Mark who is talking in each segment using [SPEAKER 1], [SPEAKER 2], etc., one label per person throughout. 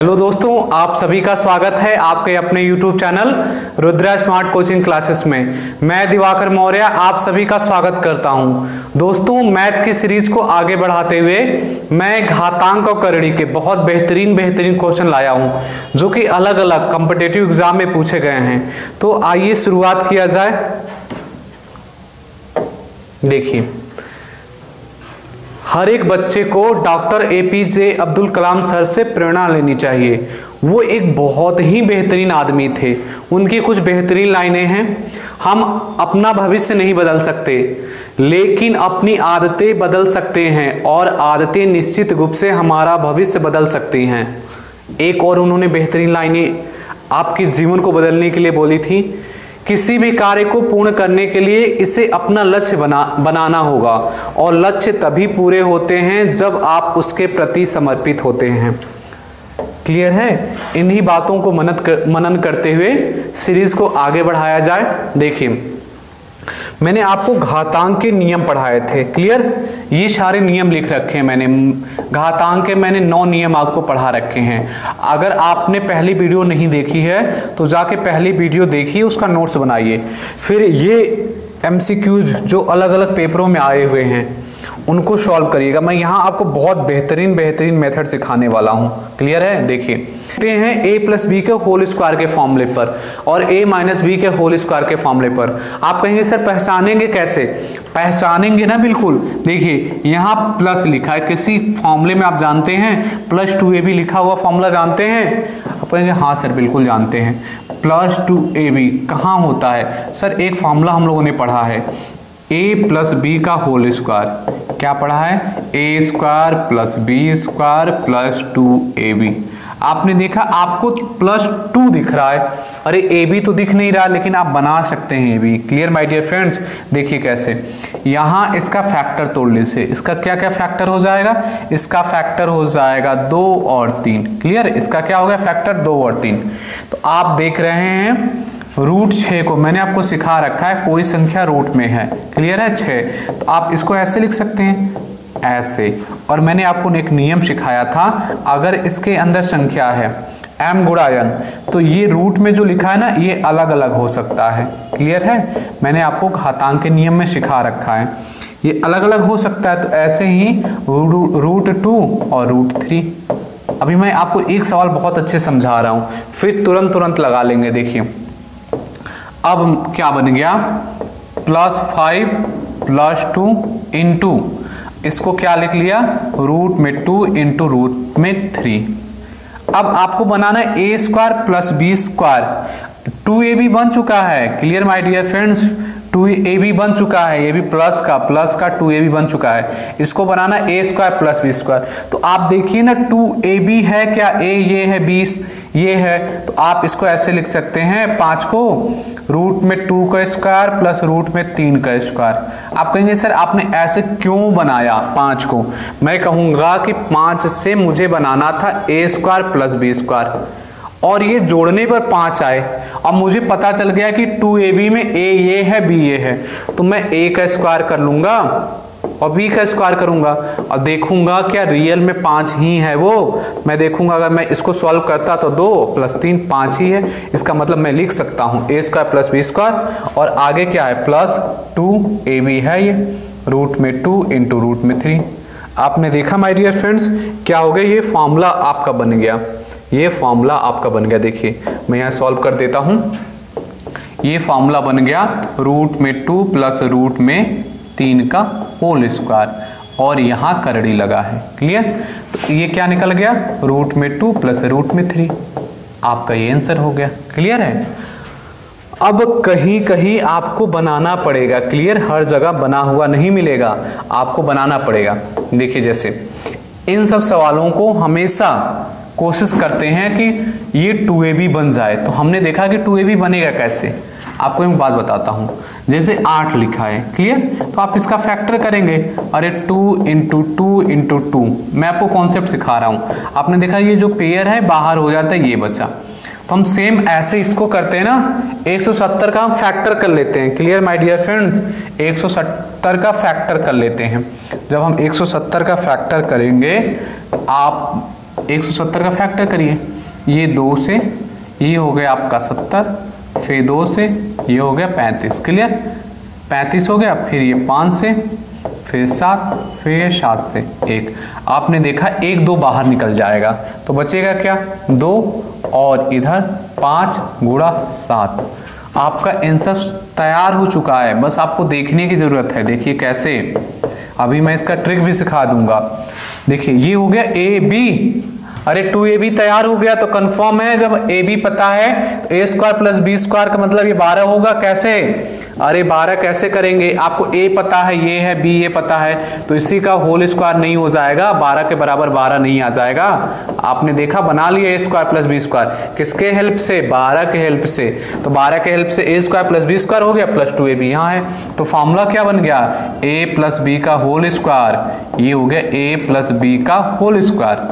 [SPEAKER 1] Hello दोस्तों, आप सभी का स्वागत है आपके अपने YouTube channel Rudra smart coaching classes में। मैं दिवाकर मौर्य आप सभी का स्वागत करता हूं। दोस्तों, मैथ की सीरीज को आगे बढ़ाते हुए मैं घातांक और करड़ी के बहुत बेहतरीन क्वेश्चन लाया हूं जो कि अलग अलग कॉम्पिटिटिव एग्जाम में पूछे गए हैं। तो आइए शुरुआत किया जाए। देखिए, हर एक बच्चे को doctor APJ Abdul Kalam sir से प्रेरणा लेनी चाहिए। वो एक बहुत ही बेहतरीन आदमी थे। उनकी कुछ बेहतरीन लाइनें हैं। हम अपना भविष्य नहीं बदल सकते, लेकिन अपनी आदतें बदल सकते हैं और आदतें निश्चित रूप से हमारा भविष्य बदल सकती हैं। एक और उन्होंने बेहतरीन लाइनें आपके जीवन को बदलने के लिए बोली थी। किसी भी कार्य को पूर्ण करने के लिए इसे अपना लक्ष्य बनाना होगा और लक्ष्य तभी पूरे होते हैं जब आप उसके प्रति समर्पित होते हैं। क्लियर है? इन्हीं बातों को मनन करते हुए सीरीज को आगे बढ़ाया जाए। देखिए, मैंने आपको घातांक के नियम पढ़ाए थे। क्लियर? ये सारे नियम लिख रखे हैं मैंने। घातांक के मैंने 9 नियम आपको पढ़ा रखे हैं। अगर आपने पहली वीडियो नहीं देखी है तो जाके पहली वीडियो देखिए, उसका नोट्स बनाइए। फिर ये एमसीक्यूज जो अलग अलग पेपरों में आए हुए हैं उनको सॉल्व करिएगा। मैं यहाँ आपको बहुत बेहतरीन मेथड सिखाने वाला हूँ। क्लियर है? देखिए हैं a+b के होल स्क्वायर के फॉर्मूले पर और a-b के होल स्क्वायर के फॉर्मूले पर। आप कहेंगे सर पहचानेंगे कैसे? पहचानेंगे ना, बिल्कुल। देखिए, यहाँ प्लस लिखा है किसी फॉर्मूले में, आप जानते हैं +2ab लिखा हुआ फॉर्मूला जानते हैं? आप कहेंगे हाँ सर बिल्कुल जानते हैं। +2ab कहाँ होता है? सर एक फॉर्मूला हम लोगों ने पढ़ा है, a+b का होल स्क्वायर। क्या पढ़ा है? a² + b² + 2ab। आपने देखा आपको +2 दिख रहा है, अरे ab तो दिख नहीं रहा, लेकिन आप बना सकते हैं ab। Clear my dear friends? देखिए कैसे, यहाँ इसका फैक्टर तोड़ने से इसका क्या क्या फैक्टर हो जाएगा? इसका फैक्टर हो जाएगा 2 और 3। क्लियर? इसका क्या हो गया फैक्टर? 2 और 3। तो आप देख रहे हैं √6 को मैंने आपको सिखा रखा है, कोई संख्या रूट में है। क्लियर है? 6। तो आप इसको ऐसे लिख सकते हैं, ऐसे। और मैंने आपको एक नियम सिखाया था, अगर इसके अंदर संख्या है m गुणा n तो ये रूट में जो लिखा है ना ये अलग अलग हो सकता है। क्लियर है? मैंने आपको घातांक के नियम में सिखा रखा है, ये अलग अलग हो सकता है। तो ऐसे ही √2 और √3। अभी मैं आपको एक सवाल बहुत अच्छे समझा रहा हूं, फिर तुरंत लगा लेंगे। देखिए अब क्या बन गया, +5 + 2 इंटू, इसको क्या लिख लिया, √2 इंटू √3। अब आपको बनाना है a² + b²। 2ab बन चुका है। Clear my dear friends? 2ab बन चुका है, ये भी प्लस का 2ab बन चुका है। इसको बनाना a² + b²। तो आप देखिए ना, 2ab है क्या? a ये है, 20 ये है। तो आप इसको ऐसे लिख सकते हैं, 5 को √2 का स्क्वायर + √3 का स्क्वायर। आप कहेंगे सर आपने ऐसे क्यों बनाया 5 को? मैं कहूंगा कि 5 से मुझे बनाना था a² + b² और ये जोड़ने पर 5 आए। अब मुझे पता चल गया कि 2ab में a ये है, b ये है, तो मैं a का स्क्वायर कर लूंगा और b का स्क्वायर करूंगा और देखूंगा क्या रियल में 5 ही है वो। मैं देखूंगा अगर मैं इसको सॉल्व करता तो 2 + 3 5 ही है। इसका मतलब मैं लिख सकता हूं a² + b² और आगे क्या है +2ab है, ये √2 इंटू √3। आपने देखा माय डियर फ्रेंड्स क्या हो गया, ये फॉर्मूला आपका बन गया। ये फॉर्मूला आपका बन गया। देखिए मैं यहाँ सॉल्व कर देता हूं। ये फॉर्मूला बन गया √2 + √3 का होल स्क्वायर और यहाँ करड़ी लगा है। क्लियर? तो ये क्या निकल गया, √2 + √3। आपका ये आंसर हो गया। क्लियर है? अब कहीं कहीं आपको बनाना पड़ेगा। क्लियर? हर जगह बना हुआ नहीं मिलेगा, आपको बनाना पड़ेगा। देखिए जैसे इन सब सवालों को हमेशा कोशिश करते हैं कि ये 2ab बन जाए। तो हमने देखा कि 2ab बनेगा कैसे, आपको एक बात बताता हूं। जैसे 8 लिखा है, क्लियर? तो आप इसका फैक्टर करेंगे, अरे 2 इंटू 2 इंटू 2। मैं आपको कॉन्सेप्ट सिखा रहा हूं। आपने देखा ये जो पेयर है बाहर हो जाता है, ये बचा। तो हम सेम ऐसे इसको करते हैं ना, 170 का हम फैक्टर कर लेते हैं। Clear my dear friends? 170 का फैक्टर कर लेते हैं। जब हम 170 का फैक्टर करेंगे, आप 170 का फैक्टर करिए, ये 2 से ये हो गया आपका 70, फिर 2 से ये हो गया 35, क्लियर। 35 हो गया, फिर ये 5 से, फिर 7, फिर ये 7 से 1। आपने देखा 1 2 बाहर निकल जाएगा, तो बचेगा क्या 2 और इधर 5 गुणा 7। आपका आंसर तैयार हो चुका है, बस आपको देखने की जरूरत है। देखिए कैसे, अभी मैं इसका ट्रिक भी सिखा दूंगा। देखिए ये हो गया ए बी, अरे 2ab तैयार हो गया तो कंफर्म है। जब ab पता है तो a square plus B square का मतलब ये 12 होगा। कैसे, अरे 12 कैसे करेंगे, आपको a पता है, ये है, b ये पता है, तो इसी का होल स्क्वायर नहीं हो जाएगा, 12 के बराबर 12 नहीं आ जाएगा। आपने देखा, बना लिया a square plus B square, किसके हेल्प से, 12 के हेल्प से। तो 12 के हेल्प से a square plus B square हो गया, प्लस 2ab यहाँ है, तो फॉर्मूला क्या बन गया, a प्लस बी का होल स्क्वायर, ये हो गया a प्लस बी का होल स्क्वायर,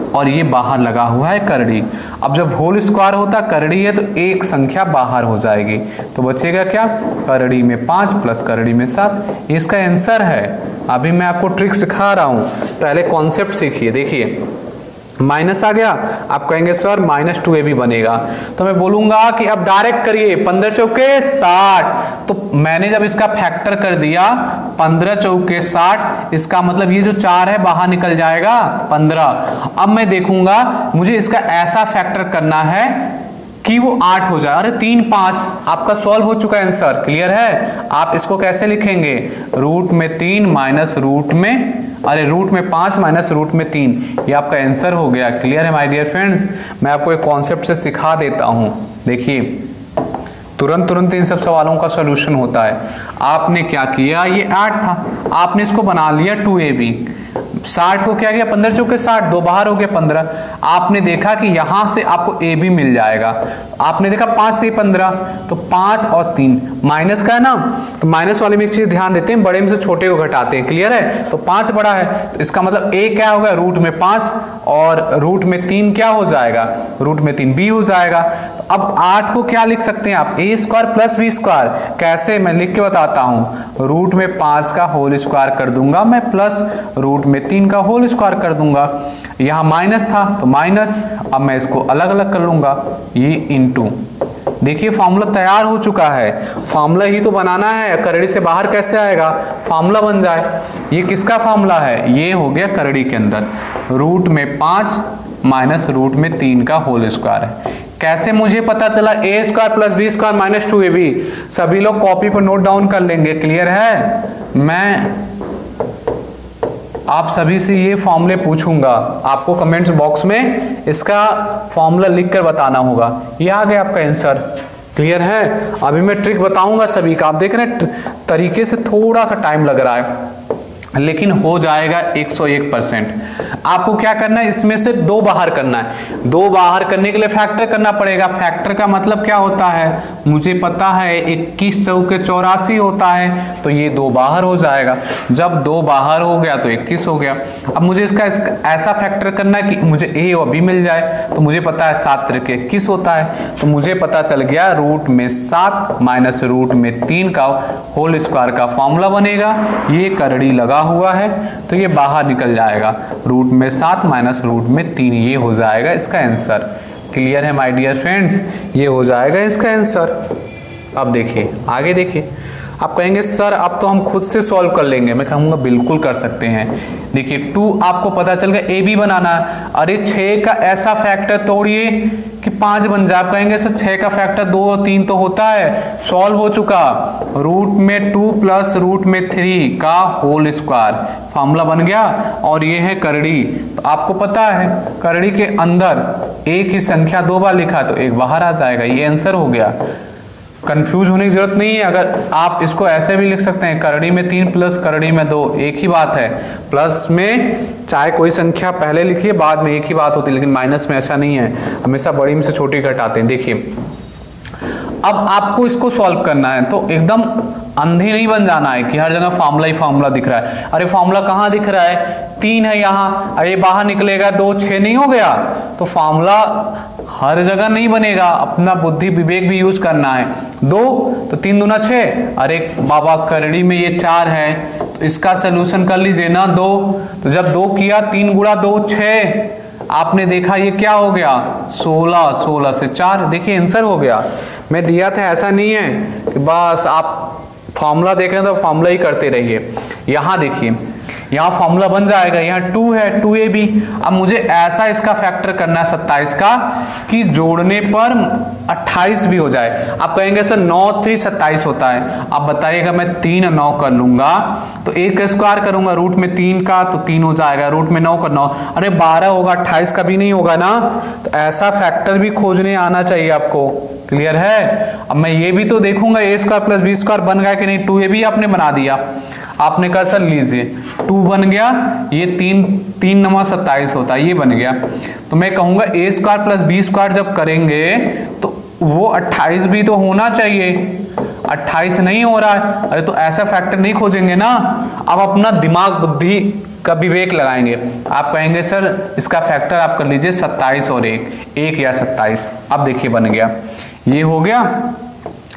[SPEAKER 1] और ये बाहर लगा हुआ है करड़ी। अब जब होल स्क्वायर होता करड़ी है तो एक संख्या बाहर हो जाएगी, तो बचेगा क्या, करड़ी में 5 प्लस करड़ी में 7, इसका आंसर है। अभी मैं आपको ट्रिक सिखा रहा हूं, पहले कॉन्सेप्ट सीखिए। देखिए माइनस आ गया, आप कहेंगे सर माइनस 2ab बनेगा, तो मैं बोलूंगा कि अब डायरेक्ट करिए, 15 चौके 60, तो मैंने जब इसका फैक्टर कर दिया 15 चौके 60, इसका मतलब ये जो 4 है बाहर निकल जाएगा 15। अब मैं देखूंगा मुझे इसका ऐसा फैक्टर करना है कि वो 8 हो जाए। अरे 3 5, आपका सॉल्व हो चुका है आंसर, क्लियर है। आप इसको कैसे लिखेंगे, रूट में 3 माइनस रूट में, अरे रूट में 5 माइनस रूट में 3, ये आपका आंसर हो गया। क्लियर है माय डियर फ्रेंड्स। मैं आपको एक कॉन्सेप्ट से सिखा देता हूं, देखिए तुरंत इन सब सवालों का सॉल्यूशन होता है। आपने क्या किया, ये 8 था, आपने इसको बना लिया 2ab, 60 को क्या किया, 15 चौके 60, 2 बाहर हो गया 15। आपने देखा कि यहां से आपको a भी मिल जाएगा, आपने देखा 5 से 15, तो 5 और 3 माइनस का है ना, तो माइनस वाले में एक चीज ध्यान देते हैं, बड़े में से छोटे को घटाते हैं, क्लियर है। तो 5 बड़ा है, तो इसका मतलब a क्या होगा, रूट में 5, और रूट में 3 क्या हो जाएगा, रूट में 3 b हो जाएगा। अब 8 को क्या लिख सकते हैं आप, a square plus B square, कैसे मैं लिख के बताता हूं, रूट में 5 का होल स्क्वायर कर दूंगा मैं, प्लस रूट में 3 का होल स्क्वायर कर दूंगा। यहां माइनस था तो माइनस, अब मैं इसको अलग अलग कर लूंगा, ये इनटू। देखिए फॉर्मूला तैयार हो चुका है, फॉर्मूला ही तो बनाना है, करड़ी से बाहर कैसे आएगा, फॉर्मूला बन जाए। ये किसका फॉर्मूला है, ये हो गया करड़ी के अंदर, रूट में 5 माइनस रूट में 3 का होल स्क्वायर है। कैसे मुझे पता चला, a square plus B square minus 2ab, सभी लोग कॉपी पर नोट डाउन कर लेंगे, क्लियर है। मैं आप सभी से ये फॉर्मूले पूछूंगा, आपको कमेंट्स बॉक्स में इसका फॉर्मूला लिखकर बताना होगा। ये आ गया आपका आंसर, क्लियर है। अभी मैं ट्रिक बताऊंगा सभी का, आप देख रहे हैं तरीके से थोड़ा सा टाइम लग रहा है, लेकिन हो जाएगा 101%। आपको क्या करना है, इसमें से 2 बाहर करना है, 2 बाहर करने के लिए फैक्टर करना पड़ेगा। फैक्टर का मतलब क्या होता है, मुझे पता है 21 चौके 84 होता है, तो ये 2 बाहर हो जाएगा। जब 2 बाहर हो गया तो 21 हो गया। अब मुझे इसका ऐसा फैक्टर करना है कि मुझे a और b मिल जाए, तो मुझे पता है 7 त्रिक 21 होता है, तो मुझे पता चल गया रूट में 7 माइनस रूट में 3 का होल स्क्वायर का फॉर्मूला बनेगा। ये करड़ी लगा हुआ है तो ये बाहर निकल जाएगा, रूट में 7 माइनस रूट में 3, ये हो जाएगा इसका आंसर। क्लियर है माय डियर फ्रेंड्स, ये हो जाएगा इसका आंसर। अब देखिए आगे, देखिए आप कहेंगे सर अब तो हम खुद से सॉल्व कर लेंगे, मैं कहूंगा बिल्कुल कर सकते हैं। देखिए 2 आपको पता चल गया, ए बी बनाना है, अरे 6 का ऐसा फैक्टर तोड़िए कि 5 बन जाए। आप कहेंगे सर 6 का फैक्टर 2 और 3 तो होता है, सॉल्व हो चुका, रूट में 2 प्लस रूट में 3 का होल स्क्वायर, फॉर्मूला बन गया। और ये है करड़ी, तो आपको पता है करड़ी के अंदर एक ही संख्या 2 बार लिखा तो एक बाहर आ जाएगा, ये आंसर हो गया। कंफ्यूज होने की जरूरत नहीं है, अगर आप इसको ऐसे भी लिख सकते हैं, करड़ी में 3 प्लस करड़ी में 2, एक ही बात है। प्लस में चाहे कोई संख्या पहले लिखिए बाद में एक ही बात होती है, लेकिन माइनस में ऐसा नहीं है, हमेशा बड़ी में से छोटी घटाते हैं। देखिए अब आपको इसको सॉल्व करना है, तो एकदम अंधे नहीं बन जाना है कि हर जगह फॉर्मूला ही फॉर्मूला दिख रहा है। अरे फॉर्मूला कहाँ दिख रहा है, 3 है यहाँ, अरे बाहर निकलेगा 2, 6 नहीं हो गया, तो फॉर्मूला हर जगह नहीं बनेगा, अपना बुद्धि विवेक भी यूज करना है। 2 तो 3 दूना 6, अरे बाबा करड़ी में ये 4 है तो इसका सोल्यूशन कर लीजिए ना 2, तो जब 2 किया 3 गुणा 2 6, आपने देखा ये क्या हो गया 16, 16 से 4, देखिए आंसर हो गया। मैं दिया था, ऐसा नहीं है कि बस आप फॉर्मूला देख रहे हैं तो फॉर्मूला ही करते रहिए। यहाँ देखिए, यहाँ फॉर्मूला बन जाएगा, यहाँ 2 है 2ab। अब मुझे ऐसा इसका फैक्टर करना है 27 का कि जोड़ने पर 28 भी हो जाए। आप कहेंगे सर 9 3 27 होता है। आप बताइएगा मैं 3 और 9 कर लूंगा तो 1 का स्क्वायर करूंगा रूट में 3 का तो 3 हो जाएगा, रूट में 9 का 9, अरे 12 होगा, 28 का भी नहीं होगा ना। तो ऐसा फैक्टर भी खोजने आना चाहिए आपको। क्लियर है? अब मैं ये भी तो देखूंगा a square plus B square बन गया कि नहीं। 2ab आपने बना दिया, आपने कहा सर लीजिए 2 बन गया, ये 3 9 27 होता है, ये बन गया। तो मैं कहूंगा a square plus B square जब करेंगे तो वो 28 भी तो होना चाहिए, 28 नहीं हो रहा है। अरे तो ऐसा फैक्टर नहीं खोजेंगे ना। अब अपना दिमाग बुद्धि का विवेक लगाएंगे। आप कहेंगे सर इसका फैक्टर आप कर लीजिए 27 और 1 या 27। अब देखिए बन गया, ये हो गया।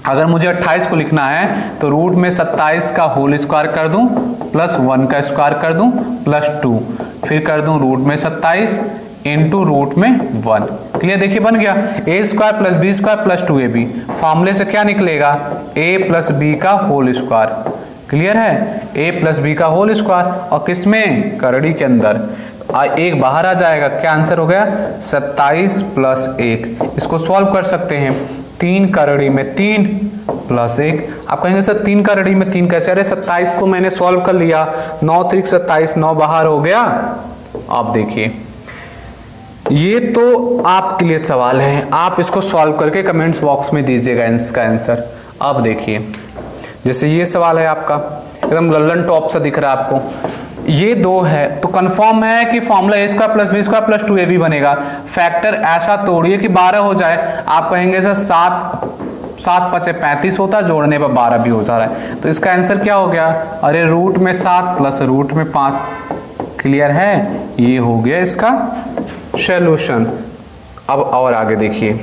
[SPEAKER 1] अगर मुझे 28 को लिखना है तो रूट में 27 का होल स्क्वायर कर दूं प्लस 1 का स्क्वायर कर दूं प्लस 2, फिर कर दूं रूट में 27 इंटू रूट में 1। क्लियर? देखिए बन गया a square plus B square plus 2ab। फॉर्मूले से क्या निकलेगा a प्लस बी का होल स्क्वायर। क्लियर है? a प्लस बी का होल स्क्वायर, और किसमें? करड़ी के अंदर। एक बाहर आ जाएगा, क्या आंसर हो गया 27 प्लस 1। इसको सॉल्व कर सकते हैं, 3 करड़ी में 3 प्लस 1। आप कहेंगे सर 3 करड़ी में 3 कैसे? अरे 27 को मैंने सॉल्व कर लिया, 9 3 27, 9 बाहर हो गया। आप देखिए ये तो आपके लिए सवाल है, आप इसको सॉल्व करके कमेंट्स बॉक्स में दीजिएगा इसका आंसर। अब देखिए जैसे ये सवाल है आपका, एकदम लल्लन टॉप सा दिख रहा है आपको, ये 2 है तो कंफर्म है कि formula a square plus B square plus 2ab बनेगा। फैक्टर ऐसा तोड़िए कि 12 हो जाए। आप कहेंगे सर 7 5 35 होता, जोड़ने पर 12 भी हो जा रहा है, तो इसका आंसर क्या हो गया? अरे रूट में 7 प्लस रूट में 5। क्लियर है? ये हो गया इसका सॉल्यूशन। अब और आगे देखिए,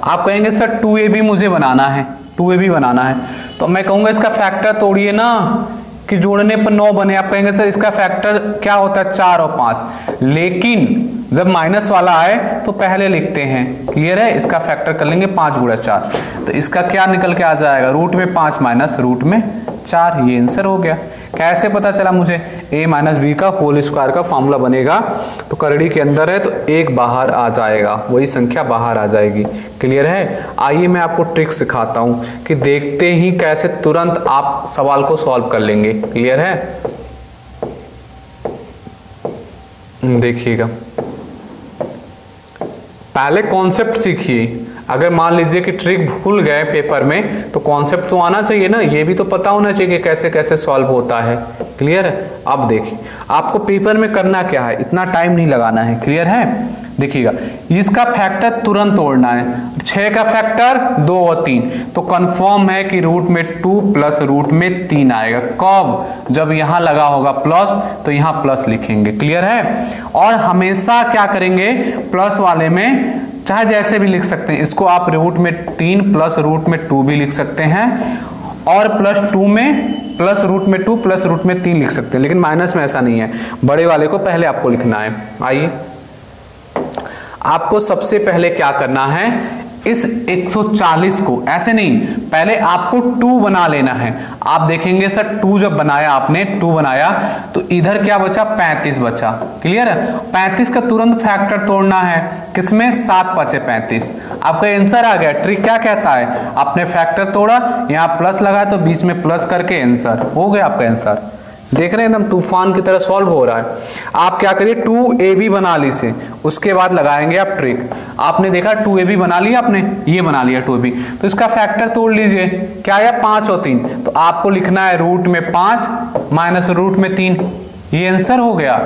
[SPEAKER 1] आप कहेंगे सर 2ab मुझे बनाना है, 2ab बनाना है, तो मैं कहूंगा इसका फैक्टर तोड़िए ना कि जोड़ने पर 9 बने। आप कहेंगे सर इसका फैक्टर क्या होता है 4 और 5, लेकिन जब माइनस वाला आए तो पहले लिखते हैं। क्लियर है? इसका फैक्टर कर लेंगे 5 गुणा 4, तो इसका क्या निकल के आ जाएगा रूट में 5 माइनस रूट में 4। ये आंसर हो गया। कैसे पता चला मुझे? a माइनस बी का होल स्क्वायर का फॉर्मूला बनेगा तो करड़ी के अंदर है तो 1 बाहर आ जाएगा, वही संख्या बाहर आ जाएगी। क्लियर है? आइए मैं आपको ट्रिक सिखाता हूं कि देखते ही कैसे तुरंत आप सवाल को सॉल्व कर लेंगे। क्लियर है? देखिएगा, पहले कॉन्सेप्ट सीखिए। अगर मान लीजिए कि ट्रिक भूल गए पेपर में तो कॉन्सेप्ट तो आना चाहिए ना, ये भी तो पता होना चाहिए कि कैसे कैसे सॉल्व होता है। क्लियर है? अब देखिए आपको पेपर में करना क्या है, इतना टाइम नहीं लगाना है। क्लियर है? देखिएगा, इसका फैक्टर तुरंत तोड़ना है। 6 का फैक्टर 2 और 3, तो कंफर्म है कि रूट में 2 प्लस रूट में 3 आएगा। कब? जब यहां लगा होगा प्लस तो यहां प्लस लिखेंगे। क्लियर है? और हमेशा क्या करेंगे, प्लस वाले में चाहे जैसे भी लिख सकते हैं, इसको आप रूट में 3 प्लस रूट में 2 भी लिख सकते हैं, और प्लस 2 में प्लस रूट में 2 प्लस रूट में 3 लिख सकते हैं, लेकिन माइनस में ऐसा नहीं है। बड़े वाले को पहले आपको लिखना है। आइए आपको सबसे पहले क्या करना है, इस 140 को ऐसे नहीं, पहले आपको 2 बना लेना है। आप देखेंगे सर 2 जब बनाया आपने, 2 बनाया तो इधर क्या बचा 35 बचा। क्लियर है? 35 का तुरंत फैक्टर तोड़ना है, किसमें 7 5 35। आपका आंसर आ गया। ट्रिक क्या कहता है, आपने फैक्टर तोड़ा, यहाँ प्लस लगा तो बीच में प्लस करके आंसर हो गया आपका आंसर। देख रहे हैं एकदम तूफान की तरह सॉल्व हो रहा है। आप क्या करिए 2ab बना लीजिए, उसके बाद लगाएंगे आप ट्रिक। आपने देखा 2ab बना लिया आपने, ये बना लिया 2ab, तो इसका फैक्टर तोड़ लीजिए। क्या आया 5 और 3, तो आपको लिखना है रूट में 5 माइनस रूट में 3। ये आंसर हो गया।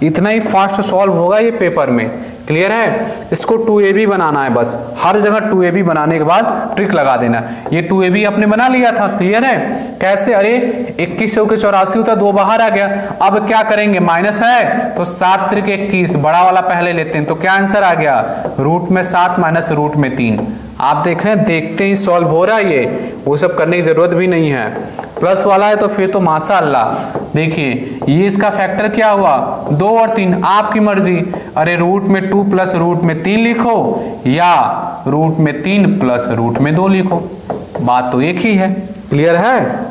[SPEAKER 1] इतना ही फास्ट सॉल्व होगा ये पेपर में। क्लियर है? इसको 2ab बनाना है, बस हर जगह 2ab बनाने के बाद ट्रिक लगा देना। ये 2ab आपने बना लिया था। क्लियर है? कैसे? अरे 21 से 84 होता, 2 बाहर आ गया। अब क्या करेंगे, माइनस है तो 7 त्रिक 21, बड़ा वाला पहले लेते हैं, तो क्या आंसर आ गया रूट में 7 माइनस रूट में 3। आप देख रहे हैं, देखते ही सॉल्व हो रहा है ये, वो सब करने की जरूरत भी नहीं है। प्लस वाला है तो फिर तो माशाअल्लाह। देखिए ये इसका फैक्टर क्या हुआ, 2 और 3, आपकी मर्जी। अरे रूट में 2 प्लस रूट में 3 लिखो या रूट में 3 प्लस रूट में 2 लिखो, बात तो एक ही है। क्लियर है?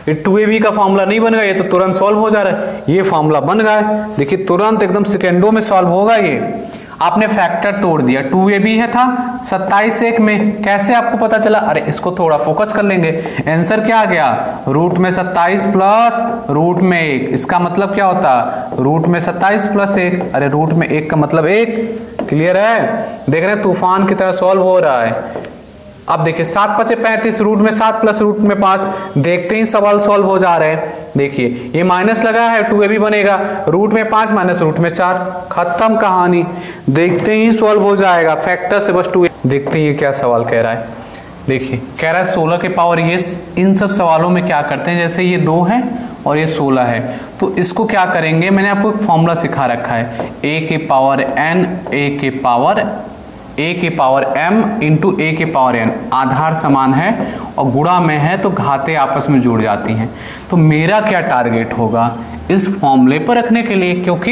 [SPEAKER 1] ये 2ab का फॉर्मूला नहीं बन गया, ये तो तुरंत सॉल्व हो जा रहा है। ये फॉर्मूला बन गया है, देखिए तुरंत एकदम सेकेंडों में सॉल्व होगा। ये आपने फैक्टर तोड़ दिया, 2ab है था 27 1 में, कैसे आपको पता चला? अरे इसको थोड़ा फोकस कर लेंगे। आंसर क्या आ गया, रूट में 27 प्लस रूट में 1। इसका मतलब क्या होता, रूट में 27 प्लस 1। अरे रूट में 1 का मतलब 1। क्लियर है? देख रहे हैं तूफान की तरह सॉल्व हो रहा है। अब देखिए 7 5 35, रूट में 7 प्लस रूट में 5, देखते ही सवाल सॉल्व हो जा रहे हैं। देखिए ये माइनस लगा है, 2ab बनेगा, रूट में 5 माइनस रूट में 4, खत्म कहानी, देखते ही सॉल्व हो जाएगा। फैक्टर से बस 2। देखते ही क्या सवाल कह रहा है। देखिए कह रहा है 16 के पावर, ये इन सब सवालों में क्या करते हैं, जैसे ये 2 है और ये 16 है, तो इसको क्या करेंगे, मैंने आपको एक फॉर्मूला सिखा रखा है, a के पावर n, a के पावर m इंटू a के पावर n। आधार समान है और गुणा में है तो घातें आपस में जुड़ जाती हैं। तो मेरा क्या टारगेट होगा इस फॉर्मूले पर रखने के लिए, क्योंकि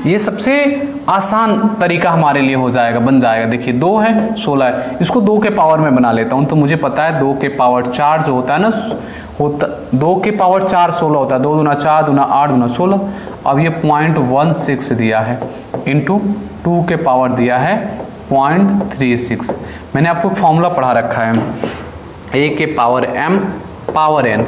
[SPEAKER 1] ये सबसे आसान तरीका हमारे लिए हो जाएगा, बन जाएगा। देखिए 2 है 16 है, इसको 2 के पावर में बना लेता हूं, तो मुझे पता है 2 के पावर 4 जो होता है ना, होता 2 के पावर 4 16 होता है, 2 दूना 4 दूना 8 दूना 16। अब ये 0.16 दिया है इंटू 2 के पावर दिया है 0.36। मैंने आपको फॉर्मूला पढ़ा रखा है, a के पावर m पावर n,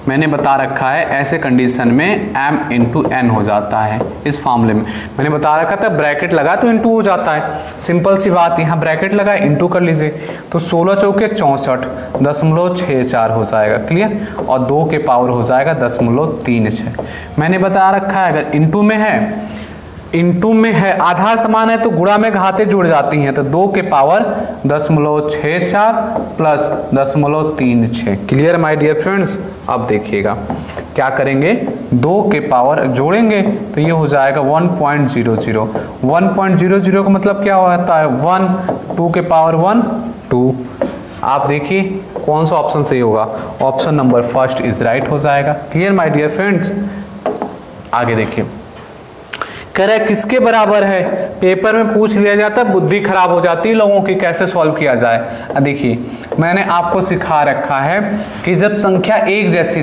[SPEAKER 1] मैंने बता रखा है ऐसे कंडीशन में m इंटू n हो जाता है। इस फॉर्मूले में मैंने बता रखा था ब्रैकेट लगा तो इंटू हो जाता है, सिंपल सी बात। यहाँ ब्रैकेट लगा इंटू कर लीजिए, तो 16 चौके 64.64 हो जाएगा। क्लियर? और 2 के पावर हो जाएगा 0.36। मैंने बता रखा है अगर इंटू में है आधार समान है तो गुणा में घातें जुड़ जाती हैं, तो 2 के power 0.64 plus 0.36। Clear my dear friends? अब देखिएगा क्या करेंगे, 2 के पावर जोड़ेंगे तो ये हो जाएगा 1.00। 1.00 का मतलब क्या होता है 1, 2 के पावर 1 2। आप देखिए कौन सा ऑप्शन सही होगा, option number first is right हो जाएगा। Clear my dear friends? आगे देखिए कह रहा है किसके बराबर है, पेपर में पूछ लिया जाता है, बुद्धि खराब हो जाती है लोगों की, कैसे सॉल्व किया जाए। देखिए मैंने आपको सिखा रखा है कि जब संख्या एक जैसी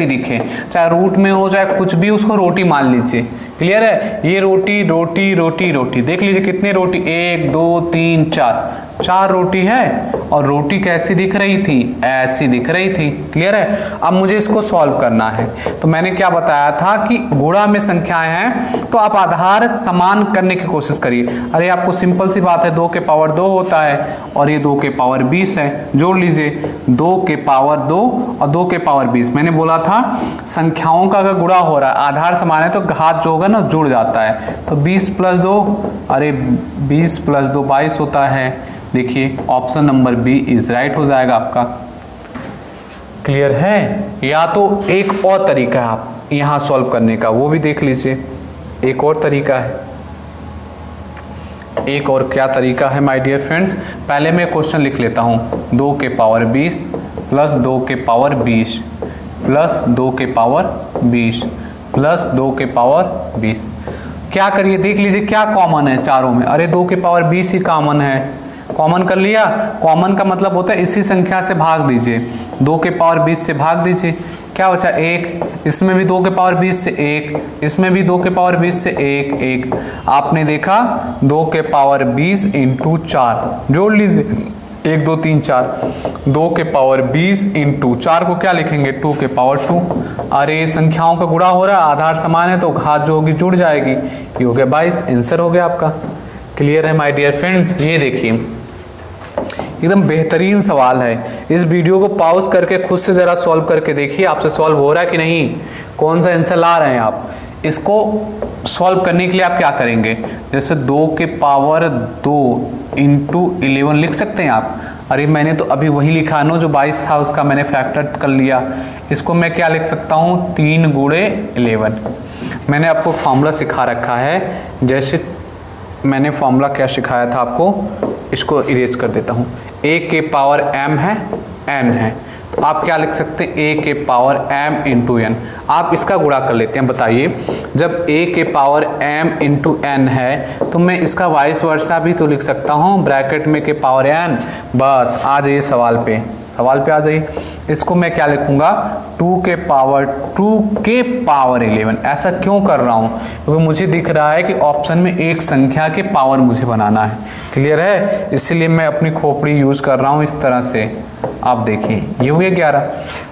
[SPEAKER 1] दिखे, चाहे रूट में हो चाहे कुछ भी, उसको रोटी मान लीजिए। क्लियर है? ये रोटी रोटी रोटी रोटी, देख लीजिए कितनी रोटी, 1 2 3 4 रोटी है, और रोटी कैसी दिख रही थी, ऐसी दिख रही थी। क्लियर है? अब मुझे इसको सॉल्व करना है, तो मैंने क्या बताया था कि गुणा में संख्याएं हैं तो आप आधार समान करने की कोशिश करिए। अरे आपको सिंपल सी बात है, 2 के पावर 2 होता है और ये 2 के पावर 20 है, जोड़ लीजिए 2 के पावर 2 और 2 के पावर 20। मैंने बोला था संख्याओं का अगर गुणा हो रहा है आधार समान है तो घात जो होगा ना जुड़ जाता है, तो 20 प्लस 2, अरे 20 प्लस 2 22 होता है। देखिए option number B is right हो जाएगा आपका। क्लियर है? या तो एक और तरीका है आप यहां सॉल्व करने का, वो भी देख लीजिए, एक और तरीका है। एक और क्या तरीका है माय डियर फ्रेंड्स, पहले मैं क्वेश्चन लिख लेता हूं, 2 के पावर 20 प्लस 2 के पावर 20 प्लस 2 के पावर 20 प्लस 2 के पावर 20। क्या करिए, देख लीजिए क्या कॉमन है चारों में। अरे 2 के पावर 20 ही कॉमन है, कॉमन कर लिया। कॉमन का मतलब होता है इसी संख्या से भाग दीजिए, 2 के पावर 20 से भाग दीजिए, क्या बचा 1, इसमें भी 2 के पावर 20 से 1, इसमें भी 2 के पावर 20 से 1। आपने देखा 2 के पावर 20 इंटू 4, जोड़ लीजिए 1 2 3 4, 2 के पावर 20 इंटू 4 को क्या लिखेंगे 2 के पावर 2। अरे संख्याओं का गुणा हो रहा है, आधार समान है तो घात जो होगी जुड़ जाएगी, ये हो गया 22, आंसर हो गया आपका। क्लियर है माय डियर फ्रेंड्स? ये देखिए एकदम बेहतरीन सवाल है, इस वीडियो को पॉज करके खुद से जरा सॉल्व करके देखिए आपसे सॉल्व हो रहा है कि नहीं, कौन सा आंसर ला रहे हैं आप। इसको सॉल्व करने के लिए आप क्या करेंगे, जैसे 2 के पावर 2 इंटू 11 लिख सकते हैं आप। अरे मैंने तो अभी वही लिखा ना जो 22 था, उसका मैंने फैक्टर कर लिया। इसको मैं क्या लिख सकता हूँ 3 गुणे 11। मैंने आपको फॉर्मूला सिखा रखा है, जैसे मैंने फॉर्मूला क्या सिखाया था आपको, इसको इरेज कर देता हूँ। a के पावर m है n है, तो आप क्या लिख सकते हैं, a के पावर m इंटू n। आप इसका गुणा कर लेते हैं। बताइए, जब a के पावर m इंटू n है तो मैं इसका वाइस वर्सा भी तो लिख सकता हूँ, ब्रैकेट में के पावर n। बस आ जाइए सवाल पे आ जाइए। इसको मैं क्या लिखूंगा, 2 के पावर 11। ऐसा क्यों कर रहा हूं, क्योंकि मुझे दिख रहा है कि ऑप्शन में एक संख्या के पावर मुझे बनाना है। क्लियर है, इसलिए मैं अपनी खोपड़ी यूज कर रहा हूं इस तरह से। आप देखिए ये हुए 11।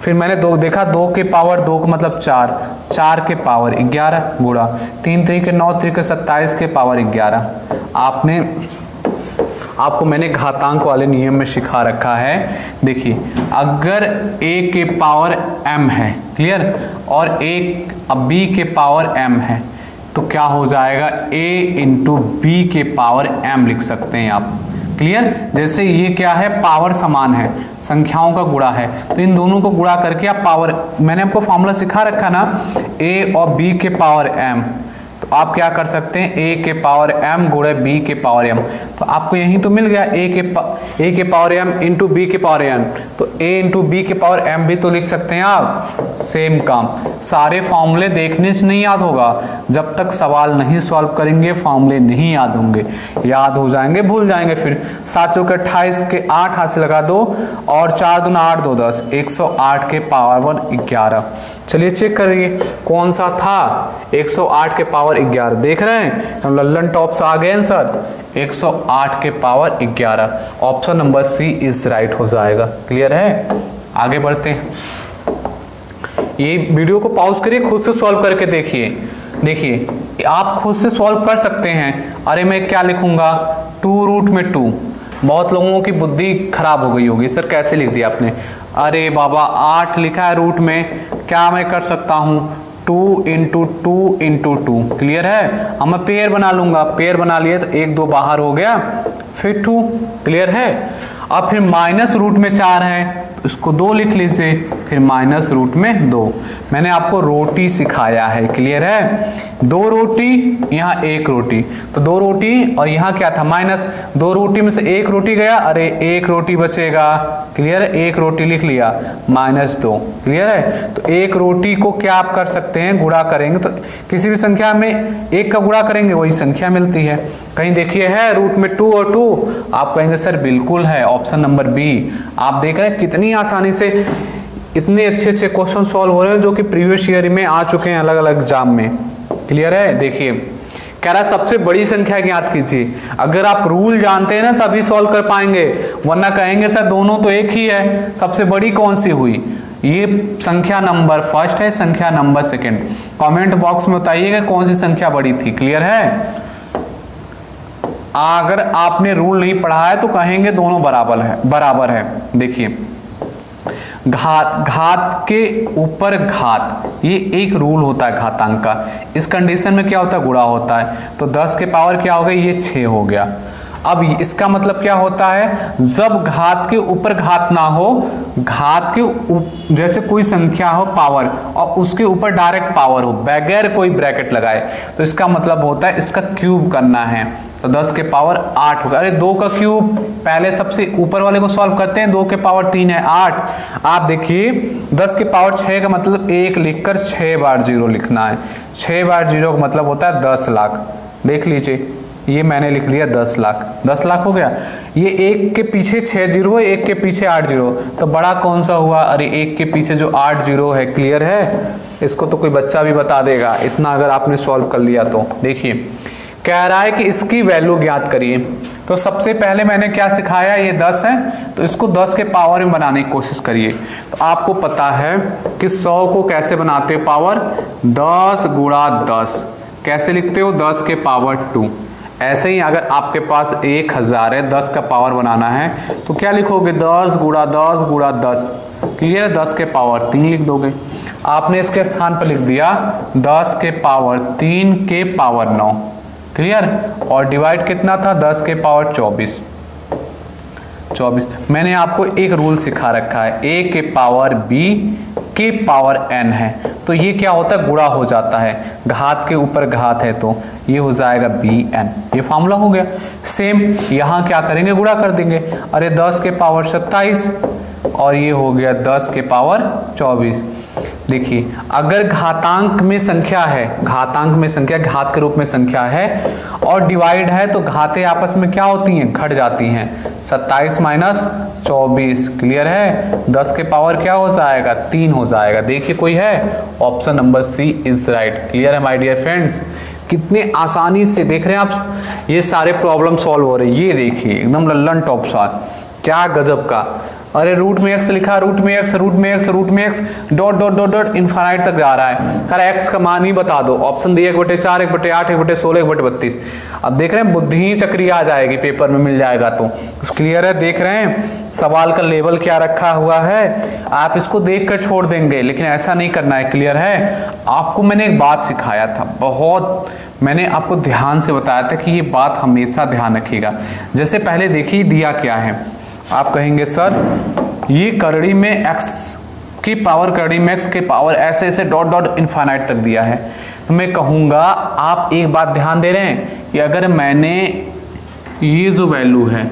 [SPEAKER 1] फिर मैंने 2 देखा, 2 के पावर 2 का मतलब 4, 4 के पावर 11 गुणा 3 3 के 9 3 के 27 के पावर 11। आपको मैंने घातांक वाले नियम में सिखा रखा है। देखिए, अगर a के पावर m है, क्लियर, और b के पावर m है, तो क्या हो जाएगा, a इंटू b के पावर m लिख सकते हैं आप। क्लियर, जैसे ये क्या है, पावर समान है, संख्याओं का गुणा है, तो इन दोनों को गुणा करके आप पावर, मैंने आपको फॉर्मूला सिखा रखा ना, a और b के पावर m, तो आप क्या कर सकते हैं, a के पावर m गुणे b के पावर m। तो आपको यही तो मिल गया, a के पावर m इंटू b के पावर m, तो a इंटू b के पावर m भी तो लिख सकते हैं आप। सेम काम, सारे फॉर्मूले देखने से नहीं याद होगा, जब तक सवाल नहीं सॉल्व करेंगे फॉर्मूले नहीं याद होंगे, याद हो जाएंगे भूल जाएंगे। फिर 7 चौके 28 के 8 हाथ से लगा दो, और 4 दूना 8 2 10, 108 के पावर 11। चलिए चेक करिए कौन सा था, 108 के पावर 11। देख रहे हैं हम लल्लन टॉप से आ गए आंसर, 108 के power 11। Option number C is right हो जाएगा। क्लियर है, आगे बढ़ते हैं। ये वीडियो को पॉज करिए, खुद से सॉल्व करके देखिए आप खुद से सॉल्व कर सकते हैं। अरे मैं क्या लिखूंगा, 2 रूट में 2। बहुत लोगों की बुद्धि खराब हो गई होगी, सर कैसे लिख दिया आपने। अरे बाबा 8 लिखा है रूट में, क्या मैं कर सकता हूं, 2 इंटू 2 इंटू 2। क्लियर है, अब मैं पेयर बना लूंगा, पेयर बना लिए तो 1 2 बाहर हो गया, फिर 2। क्लियर है, अब फिर माइनस रूट में 4 है, उसको 2 लिख लीजिए, फिर माइनस रूट में 2। मैंने आपको रोटी सिखाया है। क्लियर है, 2 रोटी यहाँ 1 रोटी, तो 2 रोटी और यहाँ क्या था माइनस, 2 रोटी में से 1 रोटी गया, अरे 1 रोटी बचेगा। क्लियर है, 1 रोटी लिख लिया, -2। क्लियर है, तो 1 रोटी को क्या आप कर सकते हैं, गुणा करेंगे तो किसी भी संख्या में 1 का गुणा करेंगे वही संख्या मिलती है। कहीं देखिए है रूट में 2 और 2, आप कहेंगे सर बिल्कुल है, ऑप्शन नंबर बी। आप देख रहे हैं कितनी आसानी से इतने अच्छे क्वेश्चन सॉल्व हो रहे हैं, जो कि प्रीवियस ईयर में आ चुके हैं अलग अलग एग्जाम में। क्लियर है, देखिए कह रहा है सबसे बड़ी संख्या ज्ञात कीजिए। अगर आप रूल जानते हैं ना तभी सॉल्व कर पाएंगे, वरना कहेंगे सर दोनों तो एक ही है, सबसे बड़ी कौन सी हुई। ये संख्या नंबर फर्स्ट है, संख्या नंबर सेकंड। कमेंट बॉक्स में बताइएगा कौन सी संख्या बड़ी थी। क्लियर है, अगर आपने रूल नहीं पढ़ा है तो कहेंगे दोनों बराबर है। देखिए घात के ऊपर घात, ये एक रूल होता है घातांक का। इस कंडीशन में क्या होता है, गुणा होता है, तो 10 के पावर क्या हो गया, ये 6 हो गया। अब इसका मतलब क्या होता है, जब घात के ऊपर घात ना हो, घात के जैसे कोई संख्या हो पावर और उसके ऊपर डायरेक्ट पावर हो बगैर कोई ब्रैकेट लगाए, तो इसका मतलब होता है इसका क्यूब करना है। तो 10 के पावर 8 होगा। अरे 2 का क्यूब, पहले सबसे ऊपर वाले को सॉल्व करते हैं, 2 के पावर 3 है 8। आप देखिए 10 के पावर 6 का मतलब 1 लिखकर 6 बार 0 लिखना है। 6 बार 0 का मतलब होता है 10 लाख। देख लीजिए, ये मैंने लिख लिया 10 लाख। 10 लाख हो गया। ये 1 के पीछे 6 0 है, 1 के पीछे 8 0, तो बड़ा कौन सा हुआ, अरे 1 के पीछे जो 8 0 है। क्लियर है, इसको तो कोई बच्चा भी बता देगा इतना अगर आपने सॉल्व कर लिया तो। देखिए कह रहा है कि इसकी वैल्यू ज्ञात करिए। तो सबसे पहले मैंने क्या सिखाया, ये 10 है तो इसको 10 के पावर में बनाने की कोशिश करिए। तो आपको पता है कि 100 को कैसे बनाते हो, पावर 10 गुणा 10 कैसे लिखते हो, 10 के पावर 2। ऐसे ही अगर आपके पास 1000 है, 10 का पावर बनाना है तो क्या लिखोगे, 10 गुणा 10 गुणा 10। क्लियर है, 10 के पावर 3 लिख दोगे। आपने इसके स्थान पर लिख दिया 10 के पावर 3 के पावर 9। क्लियर, और डिवाइड कितना था, 10 के पावर 24। मैंने आपको एक रूल सिखा रखा है, a के पावर b के पावर n है, तो ये क्या होता है, गुणा हो जाता है। घात के ऊपर घात है तो ये हो जाएगा bn। ये फॉर्मूला हो गया। सेम यहाँ क्या करेंगे, गुणा कर देंगे। अरे 10 के पावर 27 और ये हो गया 10 के पावर 24। देखिए अगर घातांक में संख्या है, घातांक में संख्या घात के रूप में संख्या है और डिवाइड है तो घातें आपस में क्या होती हैं, घट जाती हैं। 27 माइनस 24 क्लियर है, 10 के पावर क्या हो जाएगा 3 हो जाएगा। देखिए कोई है, option number C is right. Clear है माय डियर फ्रेंड्स, कितने आसानी से देख रहे हैं आप ये सारे प्रॉब्लम सॉल्व हो रहे हैं। ये देखिए एकदम लल्लन टॉप सा, क्या गजब का। अरे रूट में एक्स लिखा, रूट में एक्स, रूट में एक्स, रूट में x, dot dot dot dot infinite तक जा रहा है। अरे एक्स का मान ही बता दो, ऑप्शन दिए 1/4, 1/8, 1/16, 1/32। अब देख रहे हैं बुद्धि ही चक्री आ जाएगी, पेपर में मिल जाएगा तो क्लियर है। देख रहे हैं सवाल का लेवल क्या रखा हुआ है, आप इसको देख कर छोड़ देंगे, लेकिन ऐसा नहीं करना है। क्लियर है, आपको मैंने एक बात सिखाया था, बहुत मैंने आपको ध्यान से बताया था कि ये बात हमेशा ध्यान रखिएगा। जैसे पहले देखिए दिया क्या है, आप कहेंगे सर ये करड़ी में x की पावर, करड़ी में x के पावर ऐसे ऐसे डॉट डॉट इनफाइनाइट तक दिया है, तो मैं कहूंगा आप एक बात ध्यान दे रहे हैं कि अगर मैंने ये जो वैल्यू है,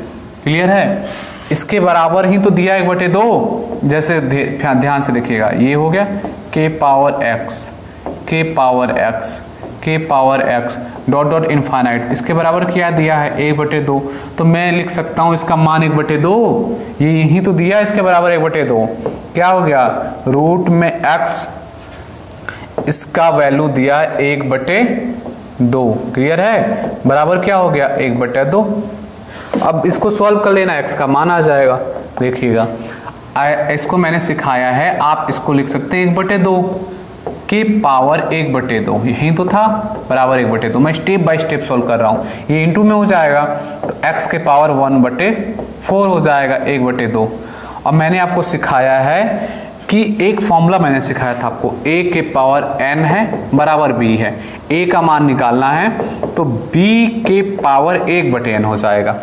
[SPEAKER 1] क्लियर है, इसके बराबर ही तो दिया 1/2, जैसे ध्यान से देखिएगा ये हो गया k power x, k power x, k power x dot dot infinite, इसके बराबर क्या दिया है 1/2, तो मैं लिख सकता हूं इसका मान 1/2, ये यही तो दिया है इसके बराबर 1/2, क्या हो गया रूट में x, इसका वैल्यू दिया है 1/2। क्लियर है, बराबर क्या हो गया 1/2। अब इसको सॉल्व कर लेना, x का मान आ जाएगा। देखिएगा इसको मैंने सिखाया है, आप इसको लिख सकते हैं 1/2 की पावर 1/2, यही तो था, बराबर 1/2। मैं स्टेप बाय स्टेप सॉल्व कर रहा हूं, ये इनटू में हो जाएगा तो x के पावर 1/4 हो जाएगा 1/2। और मैंने आपको सिखाया है कि एक फॉर्मूला मैंने सिखाया था आपको, a के पावर n है बराबर b है, a का मान निकालना है तो b के पावर 1/n हो जाएगा।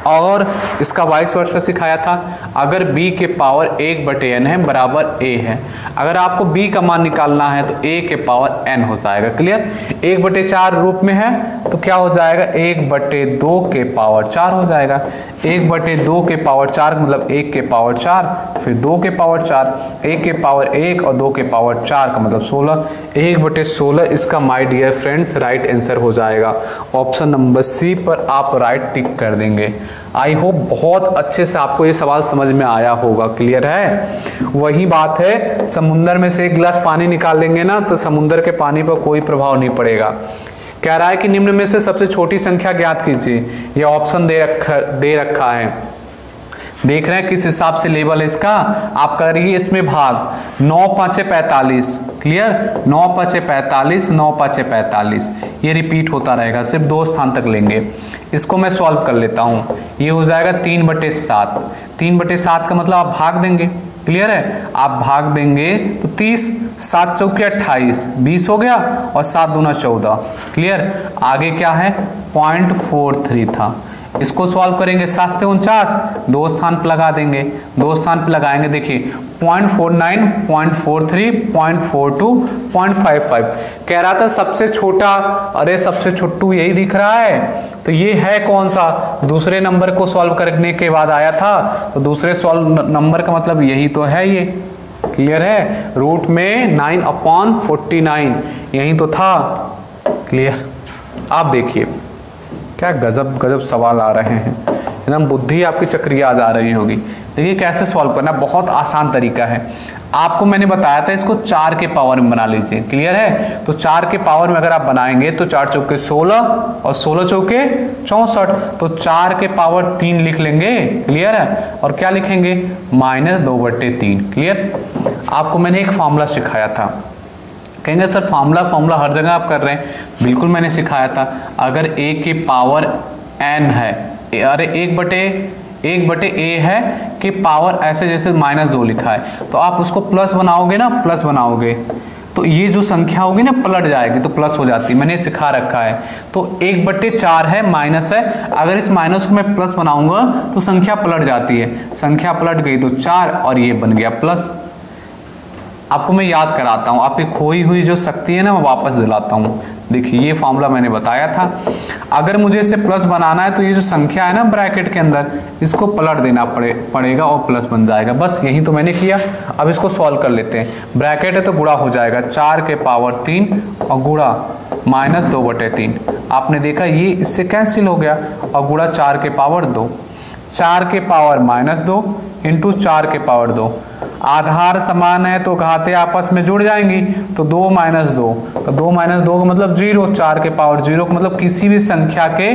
[SPEAKER 1] और इसका वाइस वर्सा सिखाया था, अगर b के पावर 1/n है बराबर a है, अगर आपको b का मान निकालना है तो a के पावर n हो जाएगा। क्लियर, 1/4 रूप में है तो क्या हो जाएगा 1/2 के पावर 4 हो जाएगा। 1/2 के पावर 4 मतलब 1 के पावर 4, फिर 2 के पावर 4, 1 के पावर 1 और 2 के पावर 4 का मतलब 16। 1/16 इसका my dear friends right answer हो जाएगा। ऑप्शन नंबर सी पर आप राइट टिक कर देंगे। आई होप बहुत अच्छे से आपको ये सवाल समझ में आया होगा। क्लियर है, वही बात है, समुंदर में से एक गिलास पानी निकाल लेंगे ना तो समुंदर के पानी पर कोई प्रभाव नहीं पड़ेगा। कह रहा है कि निम्न में से सबसे छोटी संख्या ज्ञात कीजिए, ये ऑप्शन दे रखा है। देख रहे हैं किस हिसाब से लेवल है इसका, आप करिए इसमें भाग। 9 5 45, क्लियर, 9 5 45, 9 5 45, ये रिपीट होता रहेगा, सिर्फ 2 स्थान तक लेंगे। इसको मैं सॉल्व कर लेता हूं, ये हो जाएगा 3/7। 3/7 का मतलब आप भाग देंगे। क्लियर है, आप भाग देंगे तो 30, 7 चौके 28, 20 हो गया और 7 दूना 14। क्लियर, आगे क्या है 0.43 था, इसको सॉल्व करेंगे 7 से 49, 2 स्थान पर लगा देंगे, 2 स्थान पर लगाएंगे। देखिए 0.49, 0.43, 0.42, 0.55 कह रहा था सबसे छोटा, अरे सबसे छोटू यही दिख रहा है, तो ये है कौन सा, दूसरे नंबर को सॉल्व करने के बाद आया था, तो दूसरे सॉल्व नंबर का मतलब यही तो है ये। क्लियर है, रूट में 9/49 यही तो था। क्लियर, आप देखिए क्या गजब गजब सवाल आ रहे हैं, एकदम बुद्धि आपकी चक्रिया जा रही होगी। देखिए कैसे सॉल्व करना, बहुत आसान तरीका है। आपको मैंने बताया था इसको 4 के पावर में बना लीजिए। क्लियर है, तो 4 के पावर में अगर आप बनाएंगे तो 4 चौके 16 और 16 चौके 64, तो 4 के पावर 3 लिख लेंगे। क्लियर है, और क्या लिखेंगे -2/3। क्लियर, आपको मैंने एक फॉर्मूला सिखाया था, कहेंगे सर फॉर्मूला हर जगह आप कर रहे हैं, बिल्कुल मैंने सिखाया था। अगर a की पावर n है, अरे 1/a है कि पावर ऐसे जैसे -2 लिखा है, तो आप उसको प्लस बनाओगे ना, प्लस बनाओगे तो ये जो संख्या होगी ना पलट जाएगी, तो प्लस हो जाती है, मैंने सिखा रखा है। तो 1/4 है, माइनस है, अगर इस माइनस को मैं प्लस बनाऊंगा तो संख्या पलट जाती है, संख्या पलट गई तो 4 और ये बन गया प्लस। आपको मैं याद कराता हूँ, आपकी खोई हुई जो शक्ति है ना मैं वापस दिलाता हूँ। देखिए ये फॉर्मूला मैंने बताया था, अगर मुझे इसे प्लस बनाना है तो ये जो संख्या है ना ब्रैकेट के अंदर इसको पलट देना पड़ेगा और प्लस बन जाएगा। बस यही तो मैंने किया। अब इसको सॉल्व कर लेते हैं। ब्रैकेट है तो गुणा हो जाएगा 4 के पावर 3 और गुणा -2/3। आपने देखा ये इससे कैंसिल हो गया और गुणा 4 के पावर 2, 4 के पावर -2 इंटू 4 के पावर 2। आधार समान है तो घातें आपस में जुड़ जाएंगी, तो 2 - 2, तो 2 - 2 का मतलब 0, 4 के पावर 0 का मतलब किसी भी संख्या के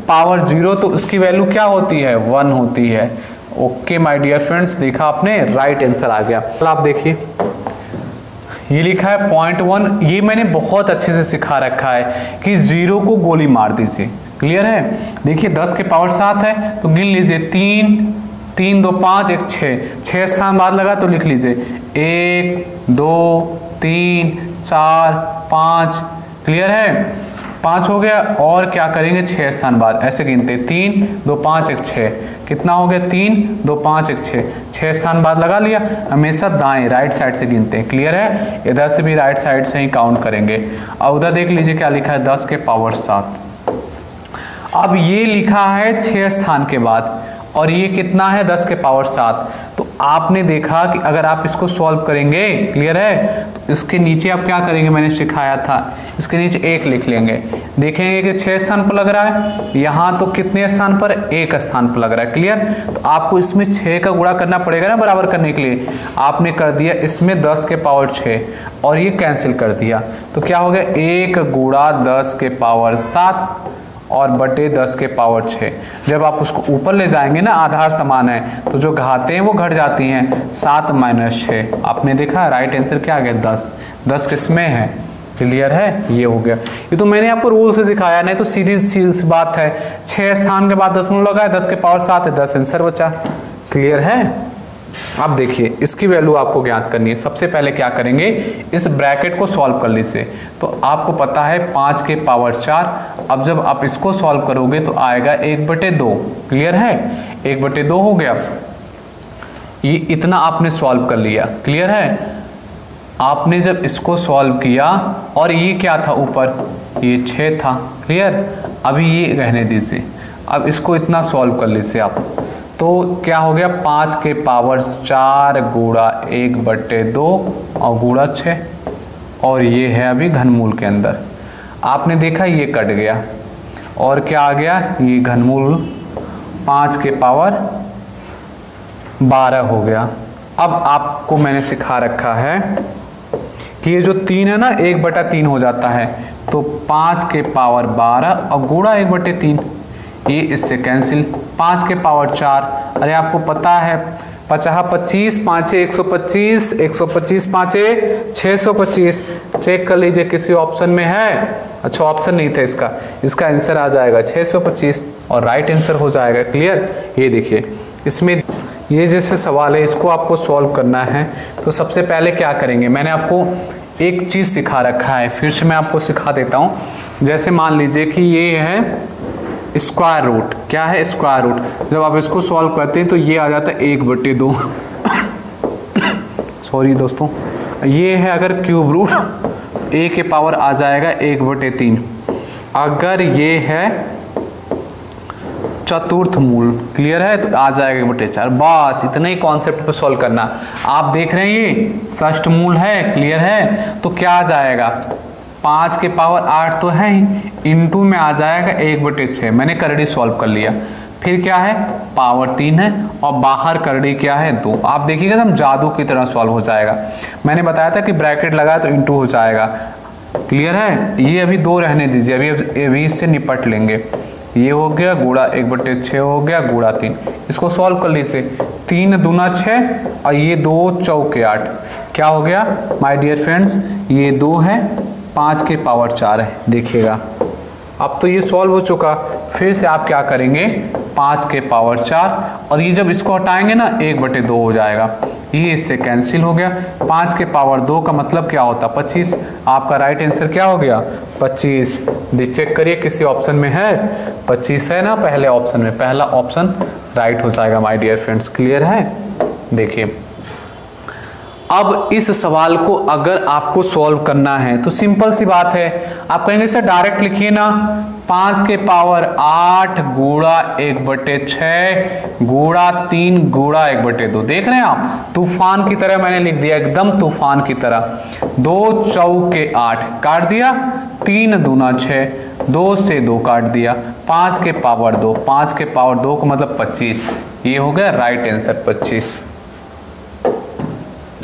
[SPEAKER 1] पावर 0 तो उसकी वैल्यू क्या होती है 1 होती है। ओके माय डियर फ्रेंड्स, देखा आपने, राइट आंसर आ गया। तो आप देखिए ये लिखा है 0.1, ये मैंने बहुत अच्छे से सिखा रखा है कि 0 को गोली मार दीजिए। क्लियर है? देखिए 10 के पावर 7 है तो गिन लीजिए 3 3 2 5 1 6 स्थान बाद लगा तो लिख लीजिए 1 2 3 4 5। क्लियर है? 5 हो गया और क्या करेंगे 6 स्थान बाद ऐसे गिनते 3 2 5 1 6। कितना हो गया 3 2 5 1 6 स्थान बाद लगा लिया। हमेशा दाएं राइट साइड से गिनते हैं। क्लियर है? इधर से भी राइट साइड से ही काउंट करेंगे। अब उधर देख लीजिए क्या लिखा है 10 के पावर 7। अब ये लिखा है 6 स्थान के बाद और ये कितना है 10 के पावर 7। तो आपने देखा कि अगर आप इसको सॉल्व करेंगे, क्लियर है, तो इसके नीचे आप क्या करेंगे मैंने सिखाया था, इसके नीचे 1 लिख लेंगे। देखेंगे कि 6 स्थान पर लग रहा है, यहाँ तो कितने स्थान पर 1 स्थान पर लग रहा है। क्लियर? तो आपको इसमें 6 का गुणा करना पड़ेगा ना बराबर करने के लिए। आपने कर दिया इसमें 10 के पावर 6 और ये कैंसिल कर दिया तो क्या हो गया 1 गुणा 10 के पावर 7 और बटे 10 के पावर 6। जब आप उसको ऊपर ले जाएंगे ना, आधार समान है तो जो घातें हैं वो घट जाती हैं। 7 - 6 आपने देखा राइट आंसर क्या आ गया 10। 10 किसमें है? क्लियर है? ये हो गया। ये तो मैंने आपको रूल से सिखाया, नहीं तो सीधी सी बात है। 6 स्थान के बाद 10 लगा है, 10 के पावर 7 है, 10 आंसर बचा। क्लियर है? अब देखिए इसकी वैल्यू आपको ज्ञात करनी है। सबसे पहले क्या करेंगे, इस ब्रैकेट को सॉल्व कर लीजिए। तो आपको पता है 5 के पावर 4। अब जब आप इसको सॉल्व करोगे तो आएगा 1/2। क्लियर है? 1/2 हो गया। ये इतना आपने सॉल्व कर लिया। क्लियर है? आपने जब इसको सॉल्व किया और ये क्या था ऊपर, ये 6 था। क्लियर? अभी ये रहने दीजिए। अब इसको इतना सॉल्व कर लीजिए आप, तो क्या हो गया 5 के पावर 4 गुणा 1/2 और गुणा 6 और ये है अभी घनमूल के अंदर। आपने देखा ये कट गया और क्या आ गया, ये घनमूल 5 के पावर 12 हो गया। अब आपको मैंने सिखा रखा है कि ये जो 3 है ना 1/3 हो जाता है, तो 5 के पावर 12 और गुणा 1/3, ये इससे कैंसिल। 5 के पावर 4, अरे आपको पता है 50 25 5 125 125 5 625। चेक कर लीजिए किसी ऑप्शन में है। अच्छा ऑप्शन नहीं था इसका, इसका आंसर आ जाएगा 625 और राइट आंसर हो जाएगा। क्लियर? ये देखिए इसमें ये जैसे सवाल है इसको आपको सॉल्व करना है। तो सबसे पहले क्या करेंगे, मैंने आपको एक चीज सिखा रखा है, फिर से मैं आपको सिखा देता हूं। जैसे मान लीजिए कि ये है स्क्वायर रूट। क्या है? Square root. जब आप इसको सॉल्व करते हैं तो ये आ जाता है 1/2 सॉरी दोस्तों, ये है अगर क्यूब रूट, a के पावर आ जाएगा 1/3। अगर ये है चतुर्थ मूल, क्लियर है, तो आ जाएगा 1/4। बस इतना ही कॉन्सेप्ट पे सॉल्व करना। आप देख रहे हैं ये षष्ठ मूल है। क्लियर है? तो क्या आ जाएगा 5 के पावर 8 तो है ही, इंटू में आ जाएगा 1/6। मैंने करड़ी सॉल्व कर लिया। फिर क्या है पावर 3 है और बाहर करड़ी क्या है 2। आप देखिएगा एकदम जादू की तरह सॉल्व हो जाएगा। मैंने बताया था कि ब्रैकेट लगाया तो इंटू हो जाएगा। क्लियर है? ये अभी 2 रहने दीजिए, अभी इससे निपट लेंगे। ये हो गया गुणा 1/6 हो गया गुणा 3। इसको सॉल्व कर लीजिए। 3 दूना 6 और ये 2 चौके 8। क्या हो गया माय डियर फ्रेंड्स, ये 2 है, 5 के पावर 4 है। देखिएगा अब तो ये सॉल्व हो चुका। फिर से आप क्या करेंगे 5 के पावर 4 और ये जब इसको हटाएंगे ना 1/2 हो जाएगा। ये इससे कैंसिल हो गया। 5 के पावर 2 का मतलब क्या होता 25। आपका राइट आंसर क्या हो गया 25। चेक करिए किसी ऑप्शन में है 25 है ना, पहले ऑप्शन में पहला ऑप्शन राइट हो जाएगा माय डियर फ्रेंड्स। क्लियर है? देखिए अब इस सवाल को अगर आपको सॉल्व करना है तो सिंपल सी बात है, आप कहेंगे सर डायरेक्ट लिखिए ना, 5 के पावर 8 गुणा 1/6 गुणा 3 गुणा 1/2। देख रहे हैं आप, तूफान की तरह मैंने लिख दिया, एकदम तूफान की तरह। 2 चौके 8 काट दिया, 3 दूना 6, 2 से 2 काट दिया, 5 के पावर 2, 5 के पावर 2 का मतलब 25। ये हो गया राइट आंसर 25।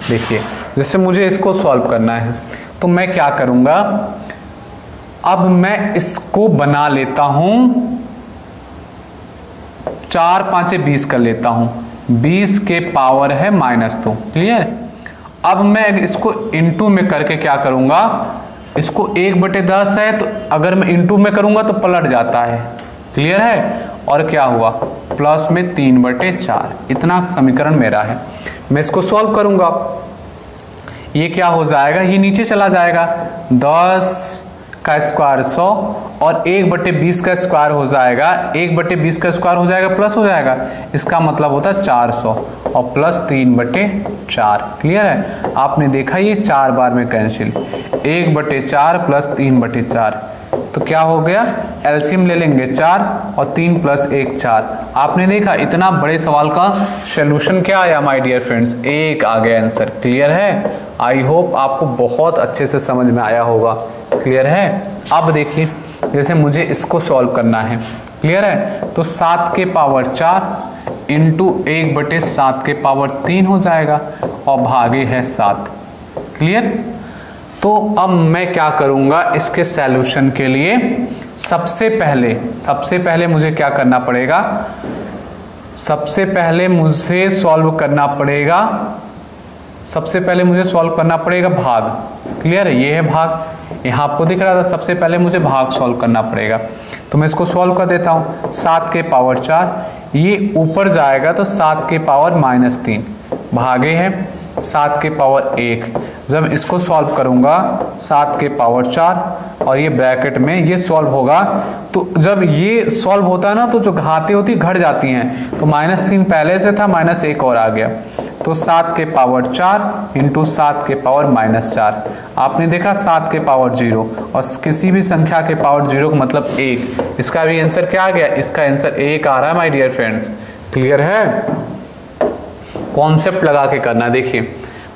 [SPEAKER 1] देखिए जैसे मुझे इसको सॉल्व करना है तो मैं क्या करूंगा, अब मैं इसको बना लेता हूं, 4 5 20 कर लेता हूं, 20 के पावर है -2। क्लियर। अब मैं इसको इंटू में करके क्या करूंगा, इसको 1/10 है तो अगर मैं इंटू में करूंगा तो पलट जाता है। क्लियर है। और क्या हुआ, प्लस में 3/4। इतना समीकरण मेरा है। मैं इसको सॉल्व करूंगा, ये क्या हो जाएगा, ये नीचे चला जाएगा, 10 का स्क्वायर 100 और 1/20 का स्क्वायर हो जाएगा, 1/20 का स्क्वायर हो जाएगा प्लस हो जाएगा, इसका मतलब होता है 400 और प्लस 3/4। क्लियर है। आपने देखा ये 4 बार में कैंसिल, 1/4 प्लस 3/4 तो क्या हो गया, एलसीएम ले लेंगे 4 और 3 + 1 4। आपने देखा इतना बड़े सवाल का सॉल्यूशन क्या आया माय डियर फ्रेंड्स, 1 आ गया आंसर। क्लियर है। आई होप आपको बहुत अच्छे से समझ में आया होगा। क्लियर है। अब देखिए जैसे मुझे इसको सॉल्व करना है। क्लियर है। तो 7 के पावर 4 इंटू 1/7 के पावर 3 हो जाएगा और भागे है 7। क्लियर। तो अब मैं क्या करूंगा इसके सॉल्यूशन के लिए, सबसे पहले मुझे क्या करना पड़ेगा, सबसे पहले मुझे सॉल्व करना पड़ेगा भाग। क्लियर है। ये है भाग, यहाँ आपको दिख रहा था, सबसे पहले मुझे भाग सॉल्व करना पड़ेगा। तो मैं इसको सॉल्व कर देता हूँ। 7 के पावर 4 ये ऊपर जाएगा तो 7 के पावर -3 भागे है 7 के पावर 1। जब इसको सॉल्व करूंगा 7 के पावर 4 और ये ब्रैकेट में ये सॉल्व होगा, तो जब ये सॉल्व होता है ना तो जो घातें होती घट जाती हैं, तो -3 पहले से था, -1 और आ गया, तो 7 के पावर 4 इंटू 7 के पावर -4। आपने देखा 7 के पावर 0 और किसी भी संख्या के पावर 0 का मतलब 1। इसका भी आंसर क्या आ गया, इसका आंसर 1 आ रहा है माय डियर फ्रेंड्स। क्लियर है। कॉन्सेप्ट लगा के करना। देखिए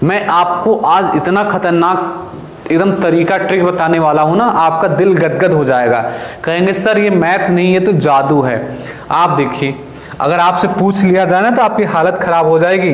[SPEAKER 1] मैं आपको आज इतना खतरनाक एकदम तरीका ट्रिक बताने वाला हूं ना, आपका दिल गदगद हो जाएगा, कहेंगे सर ये मैथ नहीं है तो जादू है। आप देखिए अगर आपसे पूछ लिया जाए ना तो आपकी हालत खराब हो जाएगी।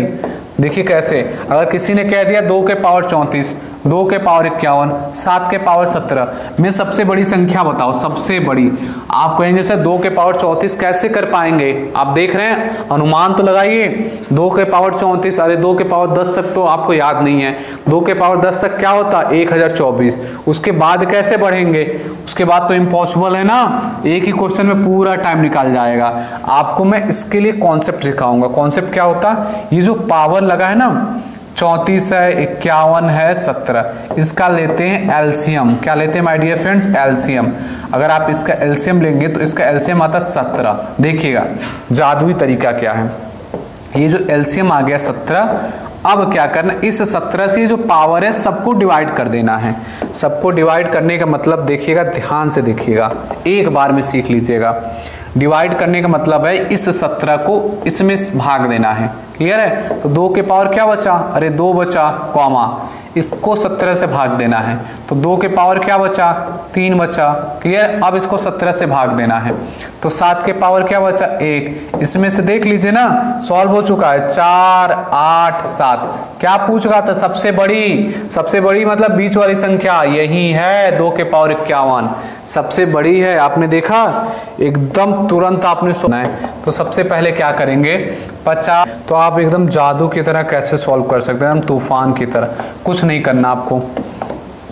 [SPEAKER 1] देखिए कैसे, अगर किसी ने कह दिया 2 के पावर 34, 2 के पावर 51, 7 के पावर 17 में सबसे बड़ी संख्या बताओ, सबसे बड़ी। आप कहेंगे सर 2 के पावर 34 कैसे कर पाएंगे, आप देख रहे हैं, अनुमान तो लगाइए। 2 के पावर 34, अरे 2 के पावर 10 तक तो आपको याद नहीं है, 2 के पावर 10 तक क्या होता, 1024। उसके बाद कैसे बढ़ेंगे, उसके बाद तो इम्पॉसिबल है ना, एक ही क्वेश्चन में पूरा टाइम निकाल जाएगा। आपको मैं इसके लिए कॉन्सेप्ट सिखाऊंगा। कॉन्सेप्ट क्या होता, ये जो पावर लगा है ना, 34 है, 51 है, 17, इसका लेते हैं एलसीएम। क्या लेते हैं माय डियर फ्रेंड्स, एलसीएम। अगर आप इसका एलसीएम लेंगे तो इसका एलसीएम आता 17। देखिएगा जादुई तरीका क्या है, ये जो एलसीएम आ गया 17, अब क्या करना, इस 17 से जो पावर है सबको डिवाइड कर देना है। सबको डिवाइड करने का मतलब देखिएगा, ध्यान से देखिएगा, एक बार में सीख लीजिएगा। डिवाइड करने का मतलब है इस 17 को इसमें भाग देना है। क्लियर है। तो 2 के पावर क्या बचा, अरे 2 बचा, कॉमा, इसको 17 से भाग देना है, तो 2 के पावर क्या बचा, 3 बचा। क्लियर। अब इसको 17 से भाग देना है, तो 7 के पावर क्या बचा, 1। इसमें से देख लीजिए ना, सॉल्व हो चुका है, 4 8 7। क्या पूछ रहा था, सबसे बड़ी मतलब बीच वाली संख्या, यही है 2 के पावर 51, सबसे बड़ी है। आपने देखा एकदम तुरंत आपने सुना है। तो सबसे पहले क्या करेंगे, 50। तो आप एकदम जादू की तरह कैसे सॉल्व कर सकते हैं, हम तूफान की तरह। कुछ नहीं करना, आपको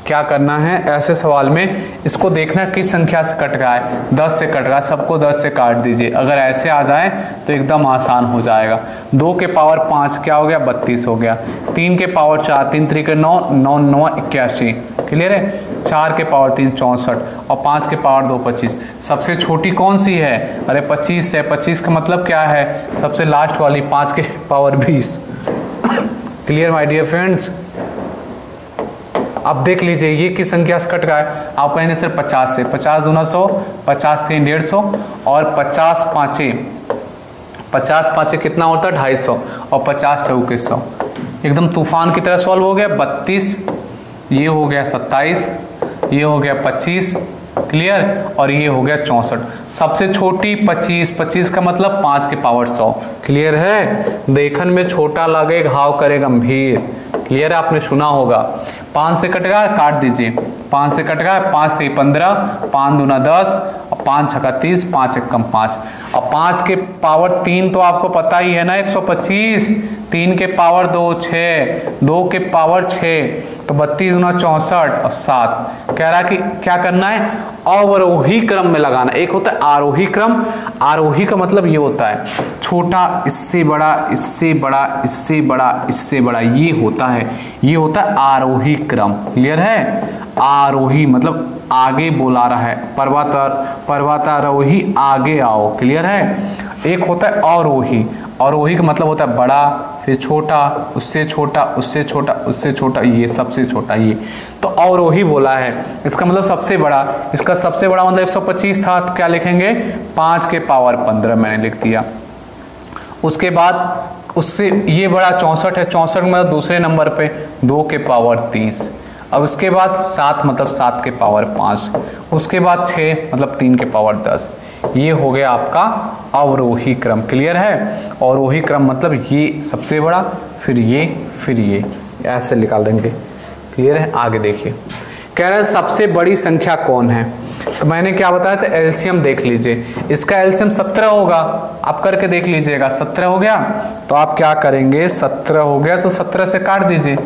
[SPEAKER 1] क्या करना है, ऐसे सवाल में इसको देखना किस संख्या से कट रहा है, 10 से कट रहा है, सबको 10 से काट दीजिए। अगर ऐसे आ जाए तो एकदम आसान हो जाएगा। 2 के पावर 5 क्या हो गया, 32 हो गया। 3 के पावर 4, 3 3 के 9, 9 9 81। क्लियर है। 4 के पावर 3 64 और 5 के पावर 2 25। सबसे छोटी कौन सी है, अरे 25 है। 25 का मतलब क्या है, सबसे लास्ट वाली, 5 के power 20। Clear my dear friends. अब देख लीजिए ये किस संख्या से कट गया है, आप कहेंगे सर 50 से, 50 दूना 100, 50 3 150 और 50 पाँचे कितना होता है 250 और 50 चौके 100। एकदम तूफान की तरह सॉल्व हो गया। 32, ये हो गया 27, ये हो गया 25, क्लियर, और ये हो गया 64। सबसे छोटी 25, 25 का मतलब 5 के पावर 100, क्लियर है। देखन में छोटा लगे घाव करे गंभीर, क्लियर है, आपने सुना होगा। 5 से कट गया, काट दीजिए, 5 से कट गया, 5 से 15, 5 दूना 10 और 5 छक्का 30, 5 एकम 5 और 5 के पावर 3 तो आपको पता ही है ना 125, 3 के पावर 2 6, 2 के पावर 6 तो 32 दूना 64 और 7। कह रहा है कि क्या करना है, अवरोही क्रम में लगाना। एक होता है आरोही क्रम, आरोही का मतलब ये होता है छोटा इससे बड़ा, इससे बड़ा, इससे बड़ा, इससे बड़ा, ये होता है, ये होता है आरोही क्रम, क्लियर है। आरोही मतलब आगे बुला रहा है, पर्वतारोही आगे आओ, क्लियर है। एक होता है अवरोही, अवरोही का मतलब होता है बड़ा, फिर छोटा, उससे छोटा, उससे छोटा, उससे छोटा, ये सबसे छोटा, ये तो अवरोही बोला है। इसका मतलब सबसे बड़ा, इसका सबसे बड़ा मतलब 125 था तो क्या लिखेंगे 5 के पावर 15 मैंने लिख दिया। उसके बाद उससे ये बड़ा 64 है, 64 मतलब दूसरे नंबर पे 2 के पावर 30। अब उसके बाद 7 मतलब 7 के पावर 5, उसके बाद 6 मतलब 3 के पावर 10। ये हो गया आपका अवरोही क्रम, क्लियर है। अवरोही क्रम मतलब ये सबसे बड़ा, फिर ये ऐसे निकाल देंगे, क्लियर है। आगे देखिए, कह रहा है सबसे बड़ी संख्या कौन है, तो मैंने क्या बताया था एलसीएम देख लीजिए। इसका एलसीएम 17 होगा, आप करके देख लीजिएगा। 17 हो गया तो आप क्या करेंगे, 17 हो गया तो 17 से काट दीजिए,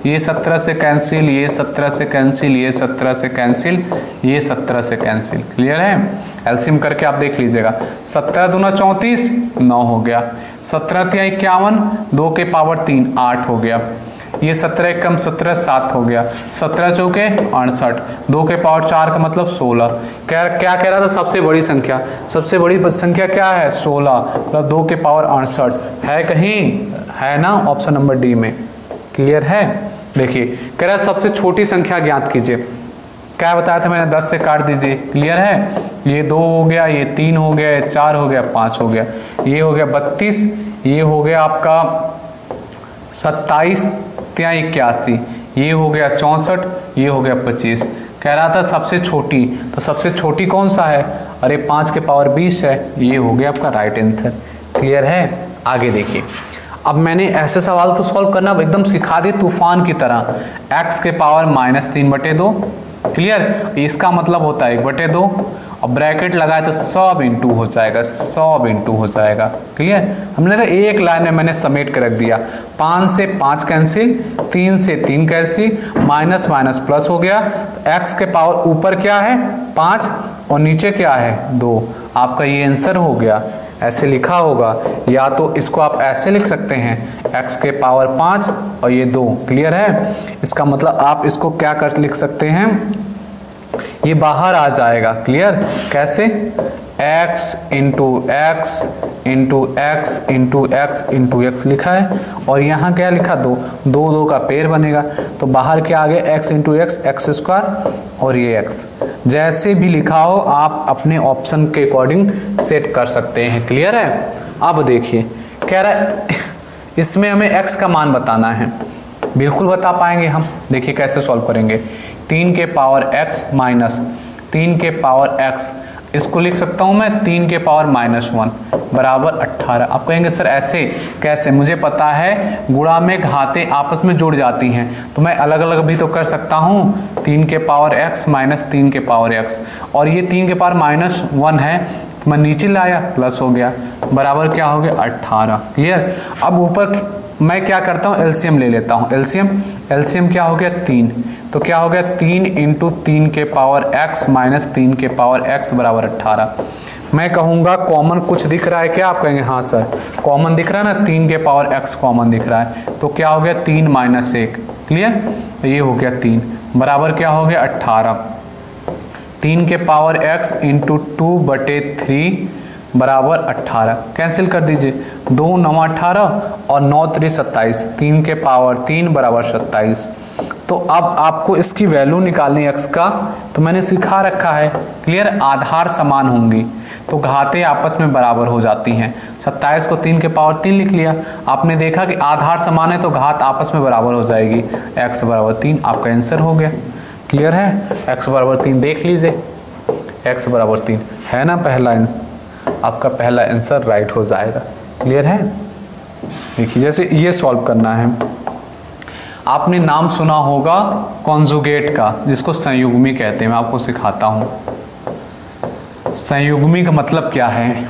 [SPEAKER 1] ये 17 से कैंसिल, ये 17 से कैंसिल, ये 17 से कैंसिल, ये 17 से कैंसिल, क्लियर है। एलसीएम करके आप देख लीजिएगा। 17 दूना 34, 9 हो गया। 17 तिया 51, 2 के पावर 3 8 हो गया। ये 17 एकम 17 7 हो गया। 17 चौके 68, 2 के पावर 4 का मतलब 16। क्या कह रहा था, सबसे बड़ी संख्या, सबसे बड़ी संख्या क्या है 16, मतलब 2 के पावर 68 है, कहीं है ना ऑप्शन नंबर डी में, क्लियर है। देखिए कह रहा है सबसे छोटी संख्या ज्ञात कीजिए। क्या बताया था मैंने, 10 से काट दीजिए, क्लियर है। ये 2 हो गया, ये 3 हो गया, ये 4 हो गया, 5 हो गया, ये हो गया 32, ये हो गया आपका 27 त्या 81, ये हो गया 64, ये हो गया 25। कह रहा था सबसे छोटी, तो सबसे छोटी कौन सा है, अरे 5 के पावर 20 है, ये हो गया आपका राइट आंसर, क्लियर है। आगे देखिए, अब मैंने ऐसे सवाल तो सॉल्व करना एकदम सिखा दी तूफान की तरह। x के पावर -3/2, क्लियर, इसका मतलब होता है 1/2 और ब्रैकेट लगाए तो सब इंटू हो जाएगा, सब इंटू हो जाएगा, क्लियर। हमने एक लाइन में मैंने समेट कर रख दिया। 5 से 5 कैंसिल, 3 से 3 कैंसिल, माइनस माइनस प्लस हो गया। तो x के पावर ऊपर क्या है 5 और नीचे क्या है 2, आपका ये आंसर हो गया। ऐसे लिखा होगा, या तो इसको आप ऐसे लिख सकते हैं x के पावर 5 और ये 2, क्लियर है। इसका मतलब आप इसको क्या कर लिख सकते हैं, ये बाहर आ जाएगा, क्लियर। कैसे, x into x into x into x into x लिखा है और यहाँ क्या लिखा 2, 2 2 का पेड़ बनेगा तो बाहर क्या आ गया x into x, x square और ये x। जैसे भी लिखा हो आप अपने ऑप्शन के अकॉर्डिंग सेट कर सकते हैं, क्लियर है। अब देखिए कह रहा है इसमें हमें x का मान बताना है, बिल्कुल बता पाएंगे हम। देखिए कैसे सॉल्व करेंगे, 3 के पावर x माइनस 3 के पावर x, इसको लिख सकता हूं मैं 3 के पावर -1 बराबर 18। आप कहेंगे सर ऐसे कैसे, मुझे पता है गुणा में घातें आपस में जुड़ जाती हैं तो मैं अलग अलग भी तो कर सकता हूं। 3 के पावर x माइनस 3 के पावर x और ये 3 के पावर -1 है, मैं नीचे लाया प्लस हो गया, बराबर क्या हो गया 18, क्लियर। अब ऊपर मैं क्या करता हूँ एलसीएम ले लेता हूँ, एलसीएम क्या हो गया 3, तो क्या हो गया 3 इंटू 3 के पावर x माइनस 3 के पावर x बराबर 18। मैं कहूँगा कॉमन कुछ दिख रहा है क्या, आप कहेंगे हाँ सर कॉमन दिख रहा है ना, 3 के पावर x कॉमन दिख रहा है तो क्या हो गया 3 माइनस 1, क्लियर। ये हो गया 3 बराबर क्या हो गया 18। 3 के पावर x इंटू 2/3 बराबर 18। कैंसिल कर दीजिए, 2 9 18 और 9 3 27, 3 के पावर 3 बराबर 27। तो अब आपको इसकी वैल्यू निकालनी x का, तो मैंने सिखा रखा है, क्लियर। आधार समान होंगी तो घातें आपस में बराबर हो जाती हैं। 27 को 3 के पावर 3 लिख लिया, आपने देखा कि आधार समान है तो घात आपस में बराबर हो जाएगी, x बराबर 3 आपका आंसर हो गया। क्लियर है, x बराबर 3 देख लीजिए, x बराबर 3 है ना, पहला आपका पहला आंसर राइट हो जाएगा। क्लियर है। देखिए जैसे ये सॉल्व करना है, आपने नाम सुना होगा कॉन्जुगेट का, जिसको संयुग्मी कहते हैं। मैं आपको सिखाता हूँ संयुग्मी का मतलब क्या है।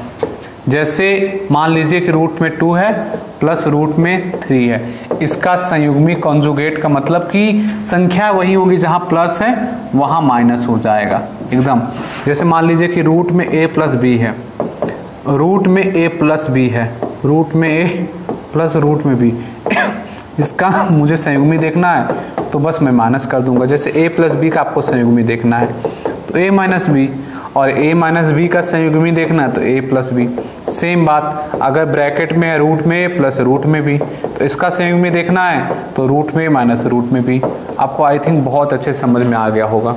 [SPEAKER 1] जैसे मान लीजिए कि रूट में 2 है प्लस रूट में 3 है, इसका संयुग्मी कॉन्जुगेट का मतलब कि संख्या वही होगी, जहां प्लस है वहां माइनस हो जाएगा एकदम। जैसे मान लीजिए कि रूट में a प्लस बी है, रूट में a प्लस बी है, रूट में a प्लस रूट में b इसका मुझे संयुग्मी देखना है तो बस मैं माइनस कर दूंगा। जैसे a प्लस बी का आपको संयुग्मी देखना है तो a माइनस बी, और a माइनस बी का संयुग्मी देखना है तो a प्लस बी। सेम बात अगर ब्रैकेट में है रूट में a प्लस रूट में b, तो इसका संयुग्मी देखना है तो रूट में माइनस रूट में b। आपको आई थिंक बहुत अच्छे समझ में आ गया होगा।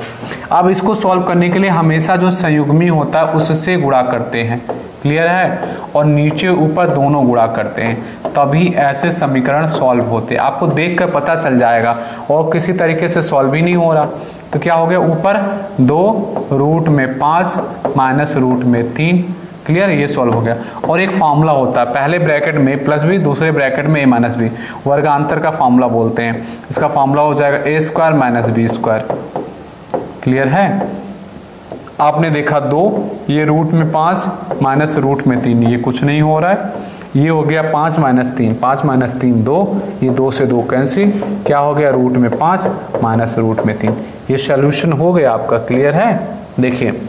[SPEAKER 1] अब इसको सॉल्व करने के लिए हमेशा जो संयुग्मी होता है उससे गुणा करते हैं, क्लियर है, और नीचे ऊपर दोनों गुणा करते हैं, तभी ऐसे समीकरण सॉल्व होते हैं। आपको देखकर पता चल जाएगा, और किसी तरीके से सॉल्व ही नहीं हो रहा तो क्या हो गया, ऊपर 2 रूट में 5 माइनस रूट में 3। क्लियर, ये सॉल्व हो गया। और एक फॉर्मूला होता है, पहले ब्रैकेट में प्लस बी, दूसरे ब्रैकेट में a माइनस बी, वर्गांतर का फॉर्मूला बोलते हैं। इसका फॉर्मूला हो जाएगा a square minus B square. Clear है। आपने देखा 2, ये रूट में 5 माइनस रूट में 3, ये कुछ नहीं हो रहा है, ये हो गया 5 माइनस 3, 5 माइनस 3 2, ये 2 से 2 कैंसिल, क्या हो गया रूट में 5 माइनस रूट में 3। ये सॉल्यूशन हो गया आपका। क्लियर है। देखिए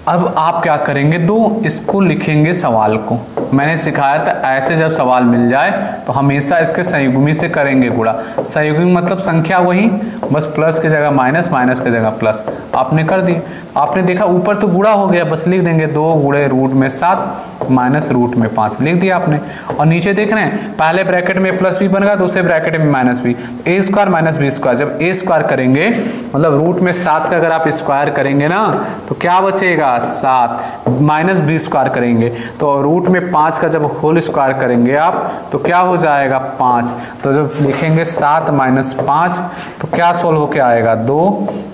[SPEAKER 1] अब आप क्या करेंगे, इसको लिखेंगे सवाल को। मैंने सिखाया था ऐसे जब सवाल मिल जाए तो हमेशा इसके संयुग्मी से करेंगे गुणा। संयुग्मी मतलब संख्या वही, बस प्लस की जगह माइनस, माइनस की जगह प्लस। आपने कर दी, आपने देखा ऊपर तो गुणा हो गया, बस लिख देंगे 2 गुणे रूट में 7 माइनस रूट में 5 लिख दिया आपने। और नीचे देख रहे हैं पहले ब्रैकेट में प्लस बी बन गया, दूसरे ब्रैकेट में माइनस बी, ए स्क्वायर माइनस बी स्क्वायर। जब ए स्क्वायर करेंगे मतलब रूट में 7 का अगर आप स्क्वायर करेंगे ना तो क्या बचेगा 7, माइनस बी स्क्वायर करेंगे तो रूट में 5 का जब होल स्क्वायर करेंगे आप तो क्या हो जाएगा 5। तो जब लिखेंगे 7 माइनस 5 तो क्या सोल्व होके आएगा 2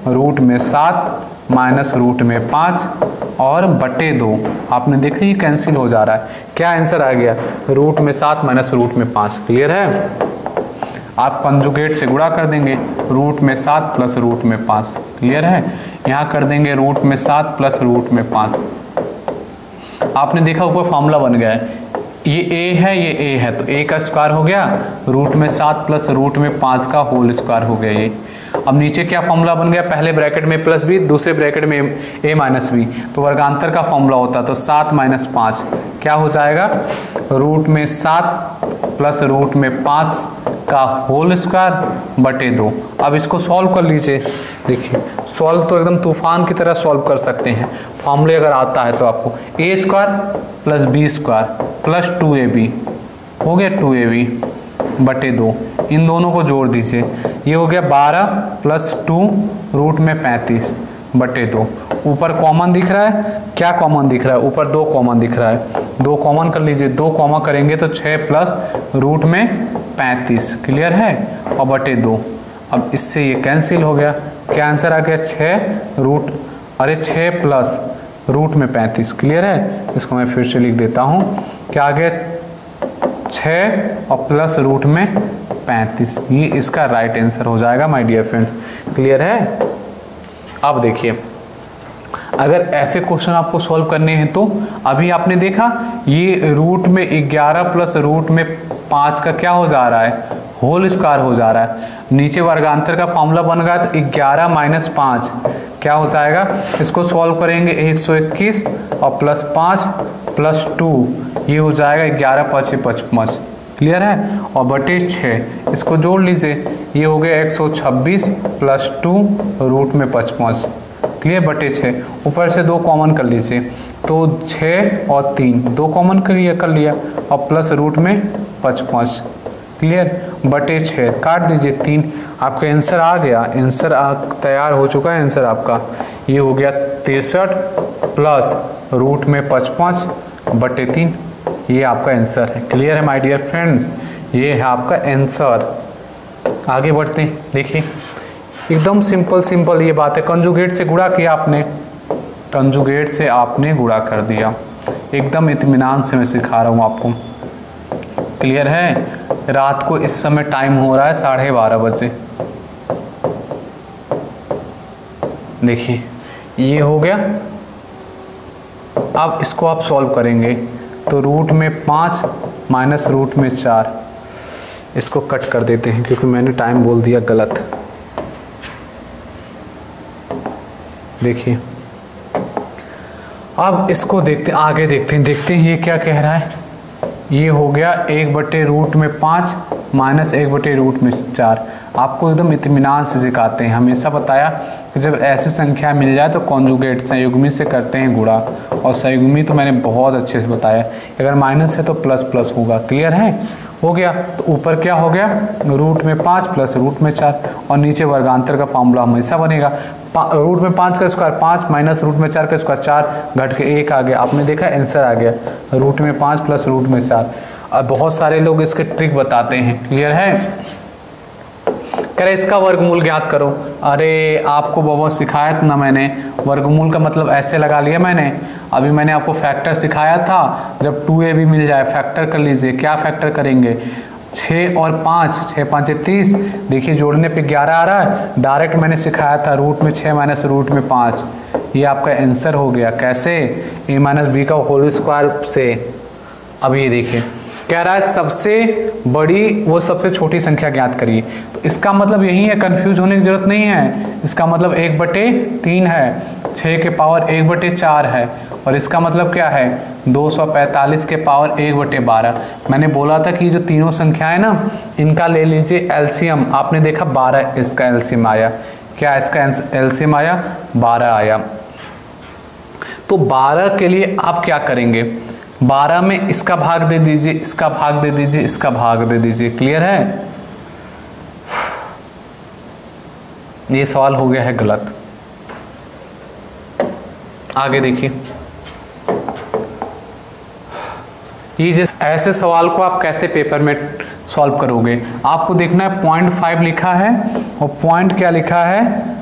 [SPEAKER 1] रूट में 7 माइनस रूट में 5 और बटे 2। आपने देखा ये कैंसिल हो जा रहा है, क्या आंसर आ गया रूट में 7 माइनस रूट में 5। क्लियर है। आप कंजुगेट से गुणा कर देंगे, रूट में 7 प्लस रूट में 5। क्लियर है। यहाँ कर देंगे रूट में 7 प्लस रूट में 5। आपने देखा ऊपर फॉर्मूला बन गया है, ये a है ये a है तो a का स्क्वायर हो गया, रूट में 7 प्लस रूट में 5 का होल स्क्वायर हो गया ये। अब नीचे क्या फॉर्मूला बन गया, पहले ब्रैकेट में प्लस बी, दूसरे ब्रैकेट में a माइनस बी, तो वर्गांतर का फॉर्मूला होता तो 7 माइनस 5 क्या हो जाएगा रूट में 7 प्लस रूट में 5 का होल स्क्वायर बटे 2। अब इसको सॉल्व कर लीजिए। देखिए सॉल्व तो एकदम तूफान की तरह सॉल्व कर सकते हैं, फॉर्मूले अगर आता है तो आपको a square plus B square plus 2ab हो गया 2ab बटे 2। इन दोनों को जोड़ दीजिए, ये हो गया 12 प्लस 2 रूट में 35 बटे 2। ऊपर कॉमन दिख रहा है, क्या कॉमन दिख रहा है, ऊपर 2 कॉमन दिख रहा है, 2 कॉमन कर लीजिए, 2 कॉमन करेंगे तो 6 प्लस रूट में 35। क्लियर है, और बटे 2। अब इससे ये कैंसिल हो गया, क्या आंसर आ गया 6 प्लस रूट में 35। क्लियर है। इसको मैं फिर से लिख देता हूँ, क्या आ गया 6 और प्लस रूट में 35। ये इसका राइट आंसर हो जाएगा माय डियर फ्रेंड्स। क्लियर है। अब देखिए अगर ऐसे क्वेश्चन आपको सॉल्व करने हैं तो अभी आपने देखा ये रूट में 11 प्लस रूट में 5 का क्या हो जा रहा है होल स्क्वायर हो जा रहा है। नीचे वर्गांतर का फॉर्मूला बन गया तो 11 माइनस 5 क्या हो जाएगा, इसको सॉल्व करेंगे 121 और प्लस 5 प्लस 2 ये हो जाएगा 11 5 55। क्लियर है। और बटे 6 इसको जोड़ लीजिए, ये हो गया 126 प्लस 2 रूट में 55। क्लियर, बटे 6। ऊपर से 2 कॉमन कर लीजिए, तो 6 और 3 2 कॉमन कर लिया और प्लस रूट में 55, क्लियर, बटे 6 काट दीजिए 3, आपका आंसर आ गया। आंसर तैयार हो चुका है। आंसर आपका ये हो गया 63 प्लस रूट में 55 बटे 3, ये आपका आंसर है। क्लियर है माय डियर फ्रेंड्स, ये है आपका आंसर। आगे बढ़ते हैं, देखिए एकदम सिंपल ये बात है। कंजुगेट से गुणा किया आपने, कंजुगेट से आपने गुणा कर दिया, एकदम इत्मीनान से मैं सिखा रहा हूँ आपको। क्लियर है। रात को इस समय टाइम हो रहा है 12:30 बजे। देखिए ये हो गया। अब इसको आप सॉल्व करेंगे तो रूट में 5 माइनस रूट में 4, इसको कट कर देते हैं क्योंकि मैंने टाइम बोल दिया गलत। देखिए अब इसको आगे देखते हैं ये क्या कह रहा है। ये हो गया 1/रूट में 5 माइनस 1/रूट में 4। आपको एकदम इत्मीनान से सिखाते हैं, हमेशा बताया कि जब ऐसी संख्या मिल जाए तो कॉन्जुगेट संयुग्मी से करते हैं गुणा, और संयुग्मी तो मैंने बहुत अच्छे से बताया, अगर माइनस है तो प्लस प्लस होगा। क्लियर है, हो गया। तो ऊपर क्या हो गया, रूट में 5 प्लस रूट में 4, और नीचे वर्गांतर का फॉर्मूला हमेशा बनेगा। रूट में 5 का स्क्वायर 5 माइनस रूट में 4 का स्क्वायर 4 घट के 1 आ गया। आपने देखा आंसर आ गया, रूट में 5 प्लस रूट में 4। अब बहुत सारे लोग इसके ट्रिक बताते हैं। क्लियर है, कह रहे इसका वर्गमूल ज्ञात करो। अरे आपको बहुत सिखाया था ना मैंने, वर्गमूल का मतलब ऐसे लगा लिया मैंने। अभी मैंने आपको फैक्टर सिखाया था, जब 2a भी मिल जाए फैक्टर कर लीजिए। क्या फैक्टर करेंगे, 6 और 5, 6 5 30, देखिए जोड़ने पे 11 आ रहा है। डायरेक्ट मैंने सिखाया था रूट में 6 माइनस रूट में 5, ये आपका आंसर हो गया। कैसे, a माइनस बी का होल स्क्वायर से। अब ये देखिए कह रहा है सबसे बड़ी वो सबसे छोटी संख्या ज्ञात करिए, तो इसका मतलब यही है, कंफ्यूज होने की जरूरत नहीं है। इसका मतलब 1/3 है, 6 के पावर 1/4 है, और इसका मतलब क्या है 245 के पावर 1/12। मैंने बोला था कि जो तीनों संख्याएं ना, इनका ले लीजिए एलसीएम। आपने देखा 12 इसका एलसीएम आया। क्या इसका एलसीएम आया, 12 आया। तो 12 के लिए आप क्या करेंगे, 12 में इसका भाग दे दीजिए, इसका भाग दे दीजिए, इसका भाग दे दीजिए। क्लियर है, ये सवाल हो गया है गलत। आगे देखिए, ये ऐसे सवाल को आप कैसे पेपर में सॉल्व करोगे। आपको देखना है 0.5 लिखा है और पॉइंट क्या लिखा है,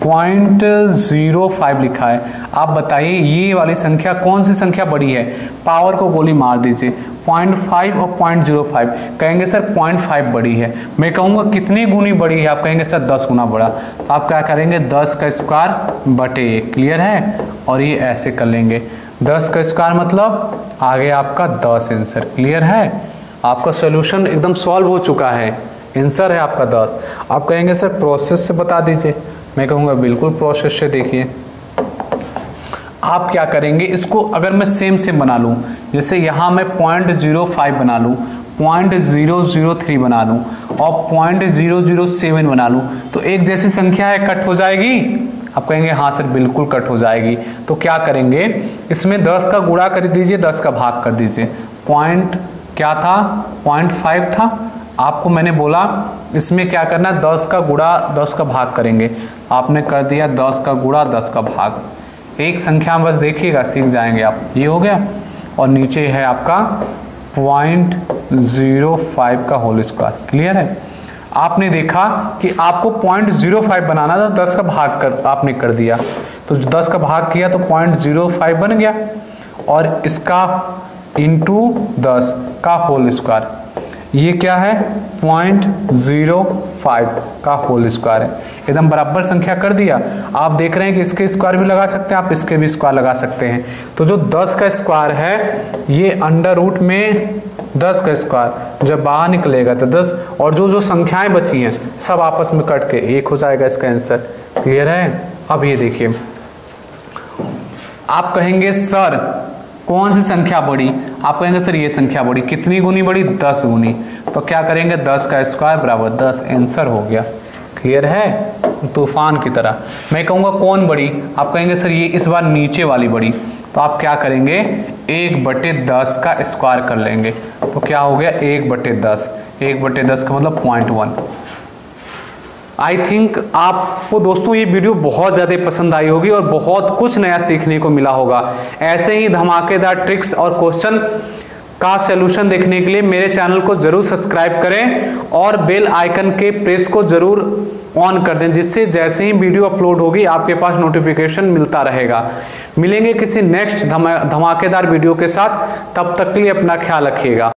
[SPEAKER 1] 0.05 लिखा है। आप बताइए ये वाली संख्या कौन सी संख्या बड़ी है, पावर को गोली मार दीजिए। 0.5 और 0.05, कहेंगे सर 0.5 बड़ी है। मैं कहूँगा कितनी गुनी बड़ी है, आप कहेंगे सर 10 गुना बड़ा। तो आप क्या करेंगे, 10 का स्क्वायर बटे 1। क्लियर है, और ये ऐसे कर लेंगे, 10 का स्क्वायर मतलब आगे आपका 10 आंसर। क्लियर है, आपका सोल्यूशन एकदम सॉल्व हो चुका है, आंसर है आपका 10। आप कहेंगे सर प्रोसेस से बता दीजिए, मैं कहूँगा बिल्कुल प्रोसेस से। देखिए आप क्या करेंगे, इसको अगर मैं सेम बना लूँ, जैसे यहाँ मैं 0.05 बना लूँ, 0.003 बना लूँ और 0.007 बना लूँ, तो एक जैसी संख्या है, कट हो जाएगी। आप कहेंगे हाँ सर बिल्कुल कट हो जाएगी। तो क्या करेंगे, इसमें 10 का गुणा कर दीजिए, 10 का भाग कर दीजिए। पॉइंट क्या था, 0.5 था। आपको मैंने बोला इसमें क्या करना, 10 का गुणा 10 का भाग करेंगे। आपने कर दिया 10 का गुणा 10 का भाग। एक संख्या बस देखिएगा, सीख जाएंगे आप। ये हो गया, और नीचे है आपका 0.05 का होल स्क्वायर। क्लियर है, आपने देखा कि आपको 0.05 बनाना था, 10 का भाग कर आपने कर दिया, तो 10 का भाग किया तो 0.05 बन गया, और इसका इंटू 10 का होल स्क्वायर, ये क्या है 0.05 का होल स्क्वायर है। एकदम बराबर संख्या कर दिया। आप देख रहे हैं कि इसके स्क्वायर भी लगा सकते हैं, आप इसके भी स्क्वायर लगा सकते हैं। तो जो 10 का स्क्वायर है, ये अंडर रूट में 10 का स्क्वायर जब बाहर निकलेगा तो 10, और जो संख्याएं बची हैं सब आपस में कट के 1 हो जाएगा इसका आंसर। क्लियर है, अब ये देखिए, आप कहेंगे सर कौन सी संख्या बड़ी, आप कहेंगे सर ये संख्या बड़ी। कितनी गुनी बड़ी, 10 गुनी। तो क्या करेंगे, 10 का स्क्वायर बराबर 10, आंसर हो गया। क्लियर है, तूफान की तरह। मैं कहूँगा कौन बड़ी, आप कहेंगे सर ये इस बार नीचे वाली बड़ी, तो आप क्या करेंगे 1/10 का स्क्वायर कर लेंगे, तो क्या हो गया 1/10, 1/10 का मतलब 0.1। आई थिंक आपको दोस्तों ये वीडियो बहुत ज़्यादा पसंद आई होगी और बहुत कुछ नया सीखने को मिला होगा। ऐसे ही धमाकेदार ट्रिक्स और क्वेश्चन का सलूशन देखने के लिए मेरे चैनल को जरूर सब्सक्राइब करें और बेल आइकन के प्रेस को जरूर ऑन कर दें, जिससे जैसे ही वीडियो अपलोड होगी आपके पास नोटिफिकेशन मिलता रहेगा। मिलेंगे किसी नेक्स्ट धमाकेदार वीडियो के साथ, तब तक के लिए अपना ख्याल रखिएगा।